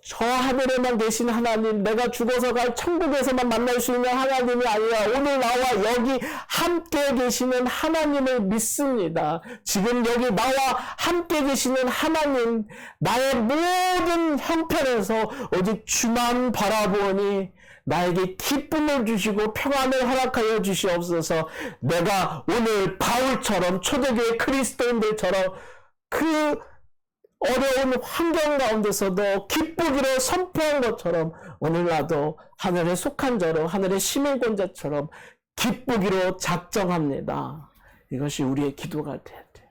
저 하늘에만 계신 하나님, 내가 죽어서 갈 천국에서만 만날 수 있는 하나님이 아니라 오늘 나와 여기 함께 계시는 하나님을 믿습니다. 지금 여기 나와 함께 계시는 하나님, 나의 모든 형편에서 오직 주만 바라보니 나에게 기쁨을 주시고 평안을 허락하여 주시옵소서. 내가 오늘 바울처럼, 초대교회 그리스도인들처럼 그 어려운 환경 가운데서도 기쁘기로 선포한 것처럼 오늘 나도 하늘에 속한 자로, 하늘의 시민권자처럼 기쁘기로 작정합니다. 이것이 우리의 기도가 돼야 돼요.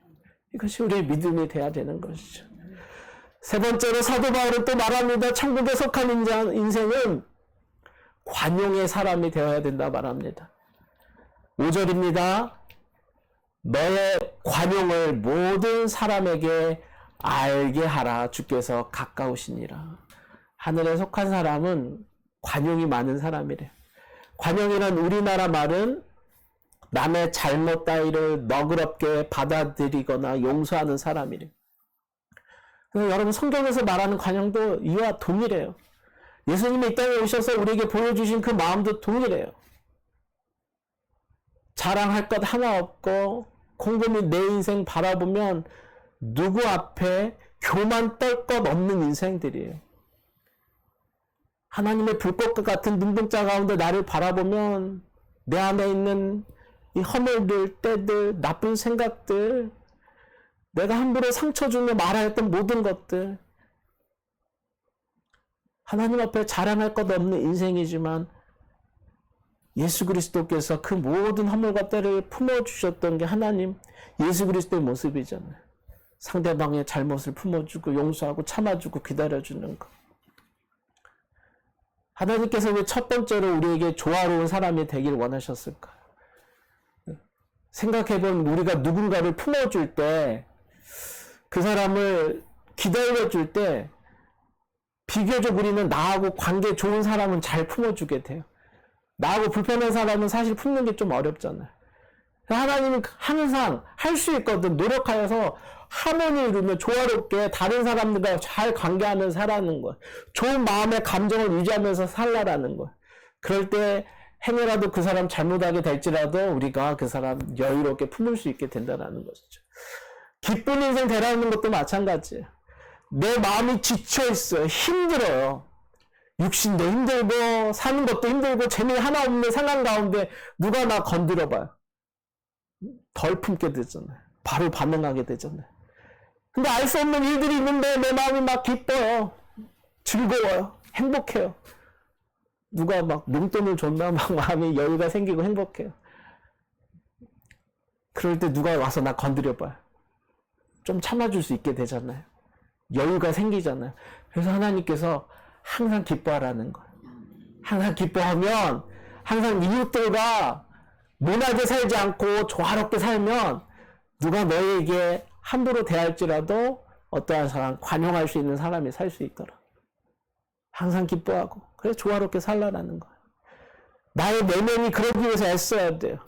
이것이 우리의 믿음이 돼야 되는 것이죠. 세 번째로 사도 바울은 또 말합니다. 천국에 속한 인생은 관용의 사람이 되어야 된다 말합니다. 5절입니다. 너의 관용을 모든 사람에게 알게 하라. 주께서 가까우시니라. 하늘에 속한 사람은 관용이 많은 사람이래요. 관용이란 우리나라 말은 남의 잘못 따위를 너그럽게 받아들이거나 용서하는 사람이래요. 그래서 여러분 성경에서 말하는 관용도 이와 동일해요. 예수님이 이 땅에 오셔서 우리에게 보여주신 그 마음도 동일해요. 자랑할 것 하나 없고 곰곰이 내 인생 바라보면 누구 앞에 교만 떨 것 없는 인생들이에요. 하나님의 불꽃과 같은 눈동자 가운데 나를 바라보면 내 안에 있는 이 허물들, 때들, 나쁜 생각들, 내가 함부로 상처 주며 말하였던 모든 것들, 하나님 앞에 자랑할 것 없는 인생이지만 예수 그리스도께서 그 모든 허물과 때를 품어주셨던 게 하나님 예수 그리스도의 모습이잖아요. 상대방의 잘못을 품어주고 용서하고 참아주고 기다려주는 거. 하나님께서 왜 첫 번째로 우리에게 조화로운 사람이 되길 원하셨을까? 생각해보면 우리가 누군가를 품어줄 때, 그 사람을 기다려줄 때 비교적 우리는 나하고 관계 좋은 사람은 잘 품어주게 돼요. 나하고 불편한 사람은 사실 품는 게 좀 어렵잖아요. 하나님은 항상 할 수 있거든. 노력하여서 하모니를 이루며 조화롭게 다른 사람들과 잘 관계하며 살아가는 거야. 좋은 마음의 감정을 유지하면서 살라라는 거야. 그럴 때 행여라도 그 사람 잘못하게 될지라도 우리가 그 사람 여유롭게 품을 수 있게 된다는 것이죠. 기쁜 인생 되라는 것도 마찬가지예요. 내 마음이 지쳐있어요. 힘들어요. 육신도 힘들고 사는 것도 힘들고 재미 하나 없는 상황 가운데 누가 나 건드려봐요. 덜 품게 되잖아요. 바로 반응하게 되잖아요. 근데 알 수 없는 일들이 있는데 내 마음이 막 기뻐요. 즐거워요. 행복해요. 누가 막 용돈을 줬나 막 마음이 여유가 생기고 행복해요. 그럴 때 누가 와서 나 건드려봐요. 좀 참아줄 수 있게 되잖아요. 여유가 생기잖아요. 그래서 하나님께서 항상 기뻐하라는 거예요. 항상 기뻐하면 항상 이웃들과 모나게 살지 않고 조화롭게 살면 누가 너에게 함부로 대할지라도 어떠한 사람, 관용할 수 있는 사람이 살 수 있더라. 항상 기뻐하고 그래서 조화롭게 살라라는 거예요. 나의 내면이 그러기 위해서 애써야 돼요.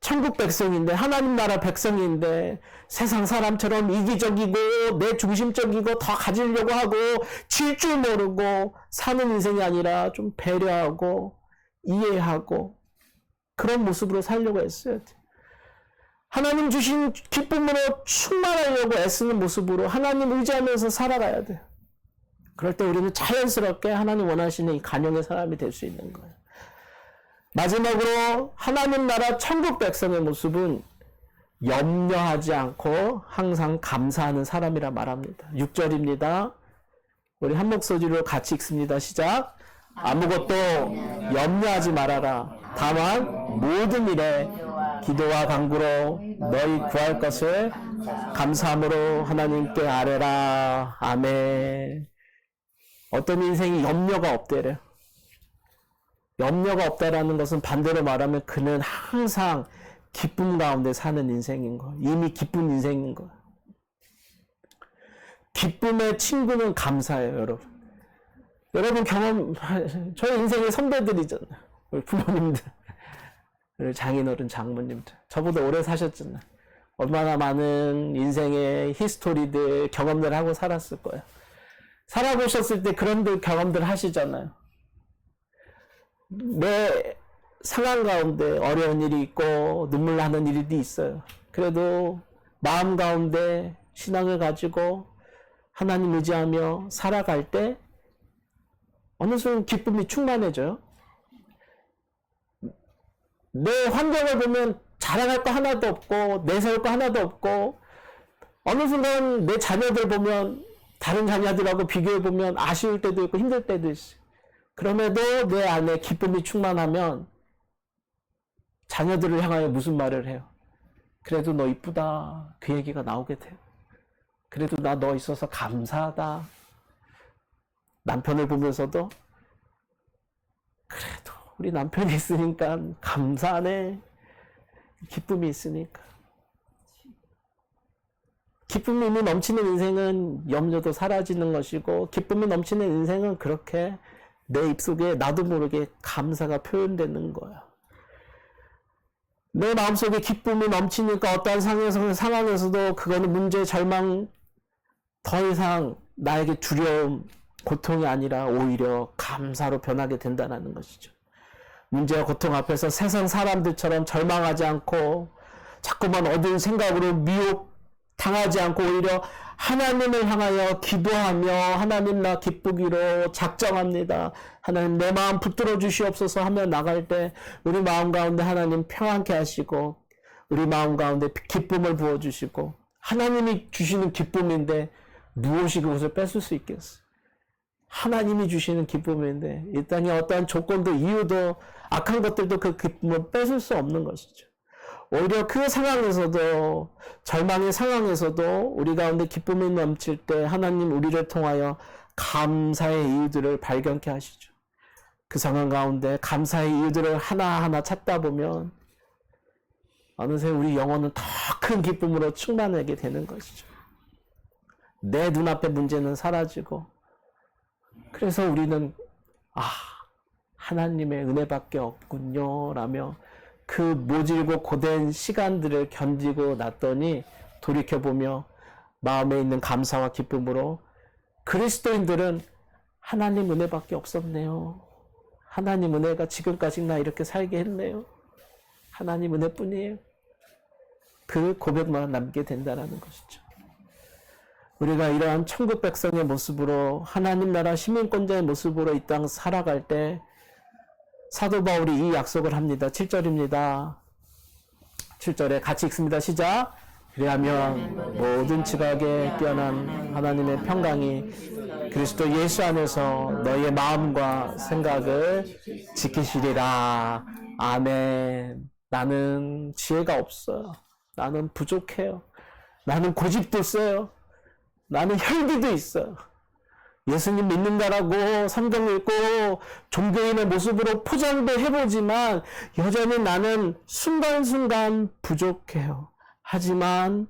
천국 백성인데 하나님 나라 백성인데 세상 사람처럼 이기적이고 내 중심적이고 더 가지려고 하고 질 줄 모르고 사는 인생이 아니라 좀 배려하고 이해하고 그런 모습으로 살려고 애써야 돼. 하나님 주신 기쁨으로 충만하려고 애쓰는 모습으로 하나님 의지하면서 살아가야 돼. 그럴 때 우리는 자연스럽게 하나님 원하시는 이 간영의 사람이 될 수 있는 거예요. 마지막으로 하나님 나라 천국 백성의 모습은 염려하지 않고 항상 감사하는 사람이라 말합니다. 6절입니다. 우리 한 목소리로 같이 읽습니다. 시작. 아무것도 염려하지 말아라. 다만 모든 일에 기도와 간구로 너희 구할 것을 감사함으로 하나님께 아뢰라. 아멘. 어떤 인생이 염려가 없대래요. 염려가 없다라는 것은 반대로 말하면 그는 항상 기쁨 가운데 사는 인생인 거예요. 이미 기쁜 인생인 거예요. 기쁨의 친구는 감사예요, 여러분. 여러분 저희 인생의 선배들이잖아요. 우리 부모님들, 우리 장인어른, 장모님들. 저보다 오래 사셨잖아요. 얼마나 많은 인생의 히스토리들, 경험들 하고 살았을 거예요. 살아보셨을 때 그런 경험들 하시잖아요. 내 상황 가운데 어려운 일이 있고 눈물 나는 일이 있어요. 그래도 마음 가운데 신앙을 가지고 하나님 의지하며 살아갈 때 어느 순간 기쁨이 충만해져요. 내 환경을 보면 자랑할 거 하나도 없고 내세울 거 하나도 없고 어느 순간 내 자녀들 보면 다른 자녀들하고 비교해보면 아쉬울 때도 있고 힘들 때도 있어요. 그럼에도 내 안에 기쁨이 충만하면 자녀들을 향하여 무슨 말을 해요? 그래도 너 이쁘다. 그 얘기가 나오게 돼요. 그래도 나 너 있어서 감사하다. 남편을 보면서도 그래도 우리 남편이 있으니까 감사하네. 기쁨이 있으니까. 기쁨이 넘치는 인생은 염려도 사라지는 것이고 기쁨이 넘치는 인생은 그렇게 내 입속에 나도 모르게 감사가 표현되는 거야. 내 마음속에 기쁨이 넘치니까 어떠한 상황에서도 그거는 문제, 절망, 더 이상 나에게 두려움, 고통이 아니라 오히려 감사로 변하게 된다는 것이죠. 문제와 고통 앞에서 세상 사람들처럼 절망하지 않고 자꾸만 얻은 생각으로 미혹당하지 않고 오히려 하나님을 향하여 기도하며 하나님 나 기쁘기로 작정합니다. 하나님 내 마음 붙들어 주시옵소서 하며 나갈 때 우리 마음 가운데 하나님 평안케 하시고 우리 마음 가운데 기쁨을 부어주시고 하나님이 주시는 기쁨인데 무엇이 그것을 뺏을 수 있겠어요? 하나님이 주시는 기쁨인데 이 땅에 어떠한 조건도 이유도 악한 것들도 그 기쁨을 뺏을 수 없는 것이죠. 오히려 그 상황에서도 절망의 상황에서도 우리 가운데 기쁨이 넘칠 때 하나님 우리를 통하여 감사의 이유들을 발견케 하시죠. 그 상황 가운데 감사의 이유들을 하나하나 찾다 보면 어느새 우리 영혼은 더 큰 기쁨으로 충만하게 되는 것이죠. 내 눈앞의 문제는 사라지고 그래서 우리는 하나님의 은혜밖에 없군요 라며 그 모질고 고된 시간들을 견디고 났더니 돌이켜보며 마음에 있는 감사와 기쁨으로 그리스도인들은 하나님 은혜밖에 없었네요. 하나님 은혜가 지금까지 나 이렇게 살게 했네요. 하나님 은혜뿐이에요. 그 고백만 남게 된다는 것이죠. 우리가 이러한 천국 백성의 모습으로 하나님 나라 시민권자의 모습으로 이 땅 살아갈 때 사도 바울이 이 약속을 합니다. 7절입니다. 7절에 같이 읽습니다. 시작. 그리하면 모든 지각에 뛰어난 하나님의 평강이 그리스도 예수 안에서 너희의 마음과 생각을 지키시리라. 아멘. 나는 지혜가 없어요. 나는 부족해요. 나는 고집도 있어요. 나는 혈기도 있어요. 예수님 믿는다라고 성경 읽고 종교인의 모습으로 포장도 해보지만 여전히 나는 순간순간 부족해요. 하지만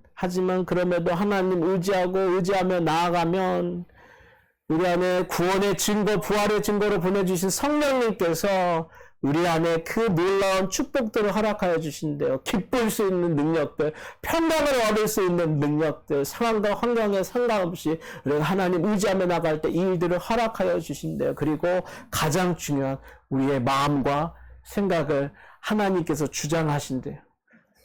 그럼에도 하나님 의지하며 나아가면 우리 안에 구원의 증거, 부활의 증거로 보내주신 성령님께서 우리 안에 그 놀라운 축복들을 허락하여 주신대요. 기쁠 수 있는 능력들, 평강을 얻을 수 있는 능력들, 상황과 환경에 상관없이 우리가 하나님 의지하며 나갈 때 이 일들을 허락하여 주신대요. 그리고 가장 중요한 우리의 마음과 생각을 하나님께서 주장하신대요.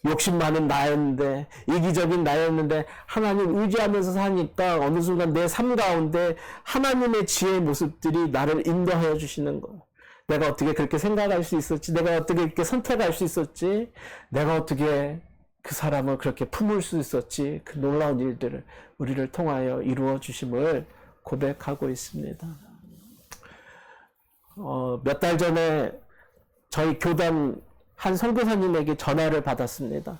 욕심 많은 나였는데, 이기적인 나였는데 하나님 의지하면서 사니까 어느 순간 내 삶 가운데 하나님의 지혜의 모습들이 나를 인도하여 주시는 거예요. 내가 어떻게 그렇게 생각할 수 있었지? 내가 어떻게 이렇게 선택할 수 있었지? 내가 어떻게 그 사람을 그렇게 품을 수 있었지? 그 놀라운 일들을 우리를 통하여 이루어 주심을 고백하고 있습니다. 몇 달 전에 저희 교단 한 선교사님에게 전화를 받았습니다.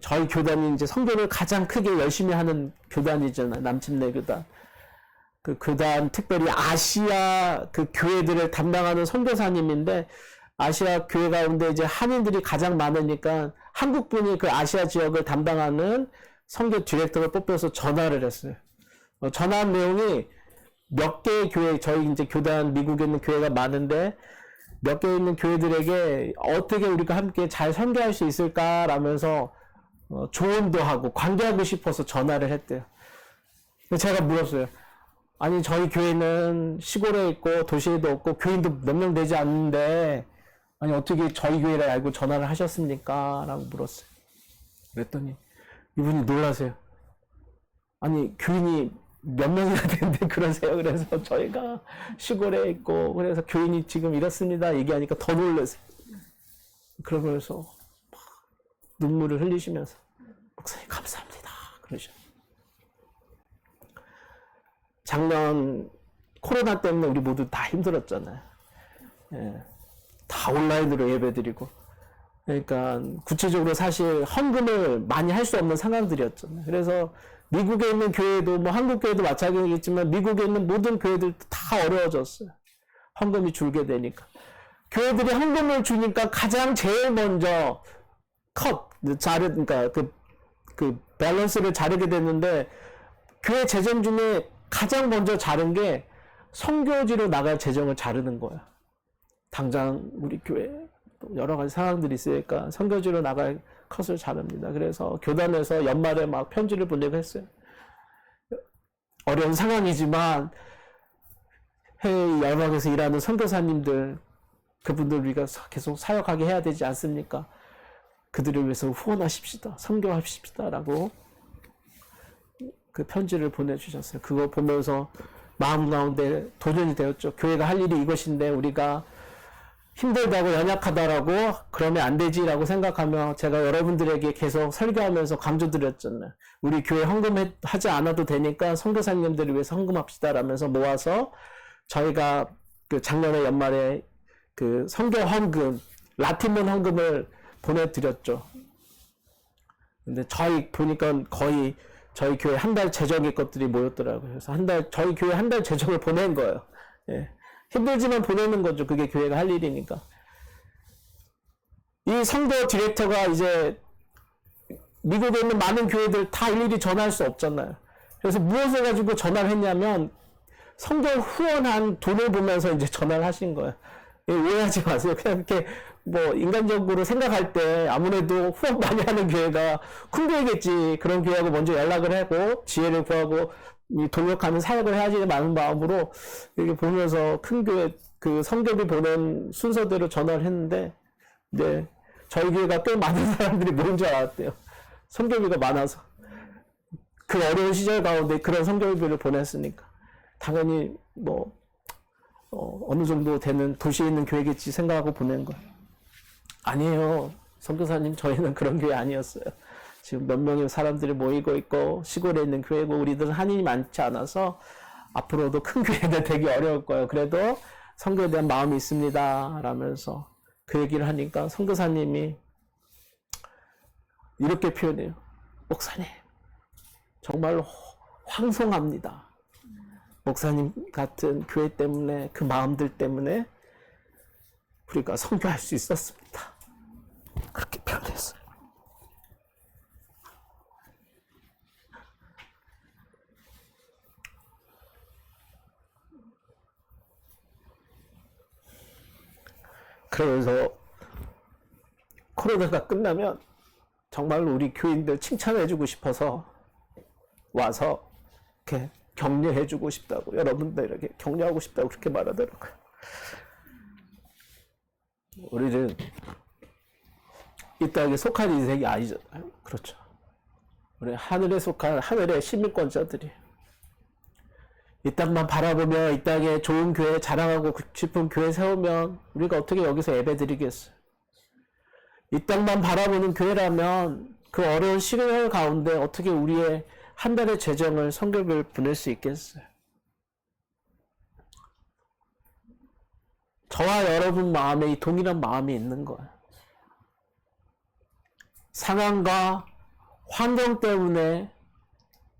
저희 교단이 이제 선교를 가장 크게 열심히 하는 교단이잖아요. 남침내 교단. 그 교단 특별히 아시아 그 교회들을 담당하는 선교사님인데 아시아 교회 가운데 이제 한인들이 가장 많으니까 한국 분이 그 아시아 지역을 담당하는 선교 디렉터를 뽑혀서 전화를 했어요. 전화한 내용이 몇 개의 교회, 저희 이제 교단 미국에 있는 교회가 많은데 몇 개 있는 교회들에게 어떻게 우리가 함께 잘 선교할 수 있을까라면서 조언도 하고 관계하고 싶어서 전화를 했대요. 제가 물었어요. 아니 저희 교회는 시골에 있고 도시에도 없고 교인도 몇 명 되지 않는데 아니 어떻게 저희 교회를 알고 전화를 하셨습니까? 라고 물었어요. 그랬더니 이분이 놀라세요. 아니 교인이 몇 명이나 되는데 그러세요. 그래서 저희가 시골에 있고 그래서 교인이 지금 이렇습니다 얘기하니까 더 놀라세요. 그러면서 막 눈물을 흘리시면서 목사님 감사합니다 그러셨어요. 작년 코로나 때문에 우리 모두 다 힘들었잖아요. 다 온라인으로 예배드리고 그러니까 구체적으로 사실 헌금을 많이 할 수 없는 상황들이었잖아요. 그래서 미국에 있는 교회도 뭐 한국 교회도 마찬가지겠지만 미국에 있는 모든 교회들도 다 어려워졌어요. 헌금이 줄게 되니까. 교회들이 헌금을 주니까 가장 제일 먼저 그러니까 그 밸런스를 자르게 됐는데 교회 재정 중에 가장 먼저 자른 게 선교지로 나갈 재정을 자르는 거야. 당장 우리 교회 여러 가지 상황들이 있으니까 선교지로 나갈 컷을 자릅니다. 그래서 교단에서 연말에 막 편지를 보내고 했어요. 어려운 상황이지만 해외 열방에서 일하는 선교사님들 그분들 우리가 계속 사역하게 해야 되지 않습니까? 그들을 위해서 후원하십시다. 선교하십시다. 라고 그 편지를 보내주셨어요. 그거 보면서 마음 가운데 도전이 되었죠. 교회가 할 일이 이것인데 우리가 힘들다고 연약하다라고 그러면 안 되지라고 생각하며 제가 여러분들에게 계속 설교하면서 강조드렸잖아요. 우리 교회 헌금하지 않아도 되니까 선교사님들을 위해서 헌금합시다라면서 모아서 저희가 그 작년에 연말에 그 선교 헌금, 라틴문 헌금을 보내드렸죠. 근데 저희 보니까 거의 저희 교회 한 달 재정의 것들이 모였더라고요. 그래서 저희 교회 한 달 재정을 보낸 거예요. 예. 힘들지만 보내는 거죠. 그게 교회가 할 일이니까. 이 성도 디렉터가 이제 미국에 있는 많은 교회들 다 일일이 전화할 수 없잖아요. 그래서 무엇을 가지고 전화를 했냐면 성도 후원한 돈을 보면서 이제 전화를 하신 거예요. 오해하지 마세요. 그냥 이렇게 뭐 인간적으로 생각할 때 아무래도 후원 많이 하는 교회가 큰 교회겠지. 그런 교회하고 먼저 연락을 하고 지혜를 구하고 동역하는 사역을 해야지 많은 마음으로 이렇게 보면서 큰 교회 그 성교비 보낸 순서대로 전화를 했는데 네, 저희 교회가 꽤 많은 사람들이 모인 줄 알았대요. 성교비가 많아서 그 어려운 시절 가운데 그런 성교비를 보냈으니까 당연히 뭐 어느 정도 되는 도시에 있는 교회겠지 생각하고 보낸 거예요. 아니에요. 선교사님 저희는 그런 교회 아니었어요. 지금 몇 명의 사람들이 모이고 있고 시골에 있는 교회고 우리들은 한인이 많지 않아서 앞으로도 큰 교회가 되기 어려울 거예요. 그래도 선교에 대한 마음이 있습니다. 라면서 그 얘기를 하니까 선교사님이 이렇게 표현해요. 목사님 정말로 황송합니다. 목사님 같은 교회 때문에 그 마음들 때문에 우리가 선교할 수 있었습니다. 그렇게 표현했어요. 그러면서 코로나가 끝나면 정말로 우리 교인들 칭찬해주고 싶어서 와서 이렇게 격려해주고 싶다고 여러분들에게 격려하고 싶다고 그렇게 말하더라고요. 우리는 이 땅에 속한 인생이 아니잖아요. 그렇죠. 우리 하늘에 속한 하늘의 시민권자들이 이 땅만 바라보며 이 땅에 좋은 교회 자랑하고 싶은 교회 세우면 우리가 어떻게 여기서 예배드리겠어요? 이 땅만 바라보는 교회라면 그 어려운 시간 가운데 어떻게 우리의 한 달의 재정을 선교비를 보낼 수 있겠어요? 저와 여러분 마음에 이 동일한 마음이 있는 거예요. 상황과 환경 때문에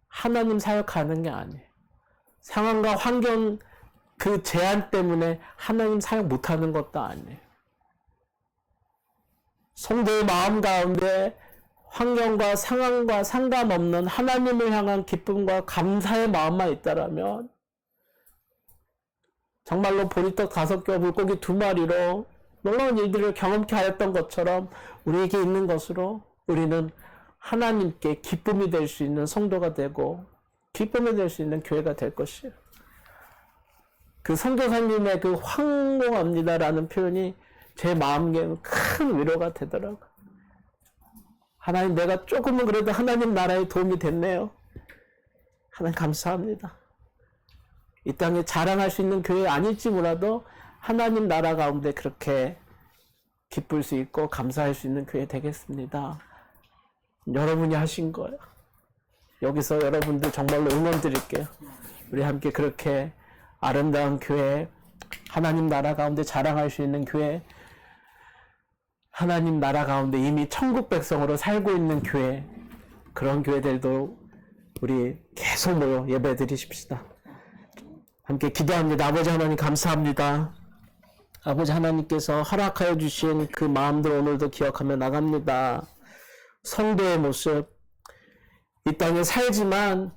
하나님 사역하는 게 아니에요. 상황과 환경 그 제한 때문에 하나님 사역 못하는 것도 아니에요. 성도의 마음 가운데 환경과 상황과 상관없는 하나님을 향한 기쁨과 감사의 마음만 있다라면 정말로 보리떡 5개, 물고기 2마리로 놀라운 일들을 경험케 하였던 것처럼 우리에게 있는 것으로 우리는 하나님께 기쁨이 될 수 있는 성도가 되고 기쁨이 될 수 있는 교회가 될 것이에요. 그 선교사님의 그 황송합니다라는 표현이 제 마음에 큰 위로가 되더라고요. 하나님 내가 조금은 그래도 하나님 나라에 도움이 됐네요. 하나님 감사합니다. 이 땅에 자랑할 수 있는 교회 아닐지 몰라도 하나님 나라 가운데 그렇게 기쁠 수 있고 감사할 수 있는 교회 되겠습니다. 여러분이 하신 거예요. 여기서 여러분들 정말로 응원 드릴게요. 우리 함께 그렇게 아름다운 교회, 하나님 나라 가운데 자랑할 수 있는 교회, 하나님 나라 가운데 이미 천국 백성으로 살고 있는 교회, 그런 교회들도 우리 계속 모여 예배 드리십시다. 함께 기도합니다. 아버지 하나님 감사합니다. 아버지 하나님께서 허락하여 주신 그 마음들 오늘도 기억하며 나갑니다. 성도의 모습, 이 땅에 살지만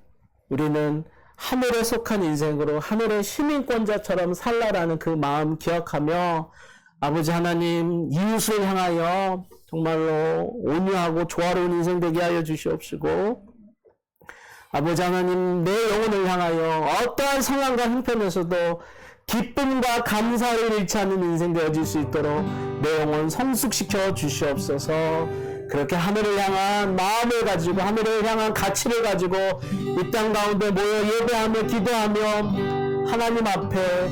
우리는 하늘에 속한 인생으로 하늘의 시민권자처럼 살라라는 그 마음 기억하며 아버지 하나님 이웃을 향하여 정말로 온유하고 조화로운 인생 되게 하여 주시옵시고 아버지 하나님 내 영혼을 향하여 어떠한 상황과 형편에서도 기쁨과 감사를 잃지 않는 인생 되어질 수 있도록 내 영혼 성숙시켜 주시옵소서. 그렇게 하늘을 향한 마음을 가지고 하늘을 향한 가치를 가지고 이 땅 가운데 모여 예배하며 기도하며 하나님 앞에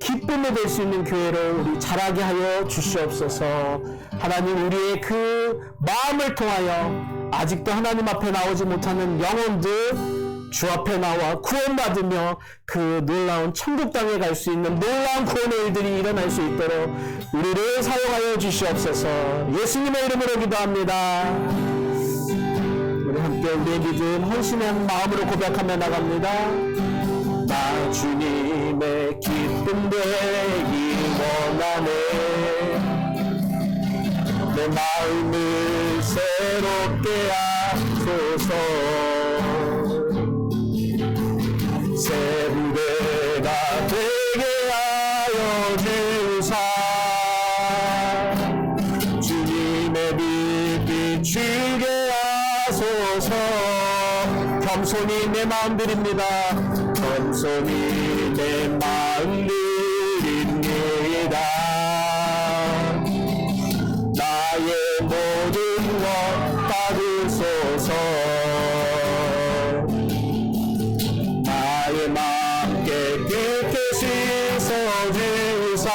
기쁨이 될 수 있는 교회로 우리 자라게 하여 주시옵소서. 하나님, 우리의 그 마음을 통하여 아직도 하나님 앞에 나오지 못하는 영혼들 주 앞에 나와 구원받으며 그 놀라운 천국 땅에 갈 수 있는 놀라운 구원의 일들이 일어날 수 있도록 우리를 사용하여 주시옵소서. 예수님의 이름으로 기도합니다. 우리 함께 우리의 믿음 헌신한 마음으로 고백하며 나갑니다. 나 주님의 기쁨 되기 원하네. 내 마음을 새롭게 하소서. 새 부대가 되게 하여 주사. 주님의 빛 비추게 하소서. 겸손히 내 마음 드립니다. 겸손히 내 마음 드립니다. 나의 모든 것 받으소서. 나의 마음 깨끗게 씻어주사.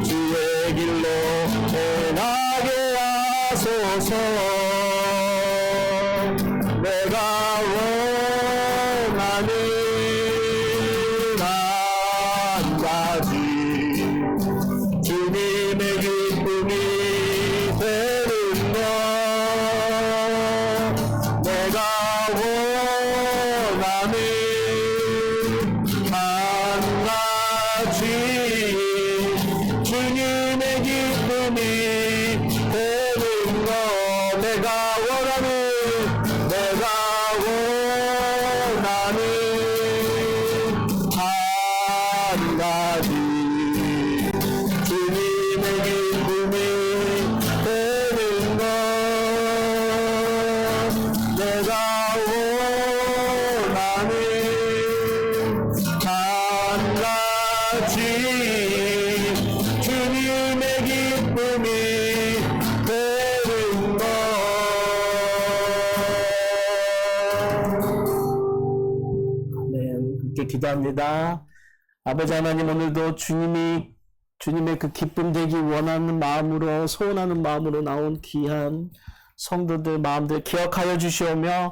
주의 길로 행하게 하소서. 내가 원하는 한 가지 주님의 기쁨이 되는 것. 내가 원하는 한 가지 주님의 기쁨이 되는 것. 내가 원하는 한 가지 주님의 기쁨이 되는 것. 내가 원하는 한 가지 주님의 기쁨이 되는 것. 아멘. 함께 기도합니다. 아버지 하나님, 오늘도 주님의 그 기쁨 되기 원하는 마음으로, 소원하는 마음으로 나온 귀한 성도들 마음들 기억하여 주시오며,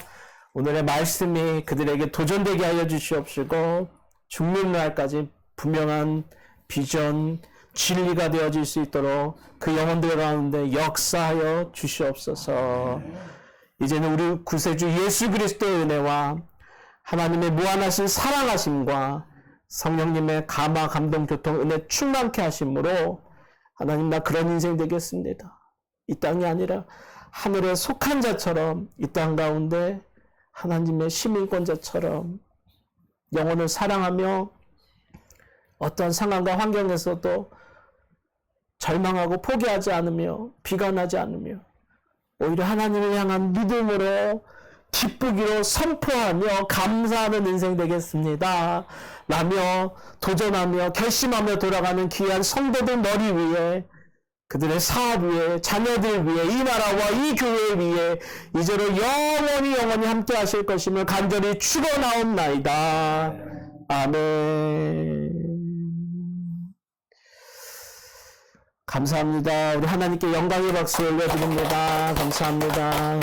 오늘의 말씀이 그들에게 도전되게 하여 주시옵시고, 죽는 날까지 분명한 비전, 진리가 되어질 수 있도록 그 영혼들 가운데 역사하여 주시옵소서. 이제는 우리 구세주 예수 그리스도의 은혜와 하나님의 무한하신 사랑하심과 성령님의 감화, 감동, 교통, 은혜 충만케 하심으로 하나님, 나 그런 인생 되겠습니다. 이 땅이 아니라 하늘에 속한 자처럼 이 땅 가운데 하나님의 시민권자처럼 영혼을 사랑하며 어떤 상황과 환경에서도 절망하고 포기하지 않으며 비관하지 않으며 오히려 하나님을 향한 믿음으로 기쁘기로 선포하며 감사하는 인생 되겠습니다 라며 도전하며 결심하며 돌아가는 귀한 성도들 머리 위에, 그들의 사업 위에, 자녀들 위에, 이 나라와 이 교회 위에 이제로 영원히 함께 하실 것임을 간절히 축원하옵나이다. 아멘. 감사합니다. 우리 하나님께 영광의 박수 올려드립니다. 감사합니다.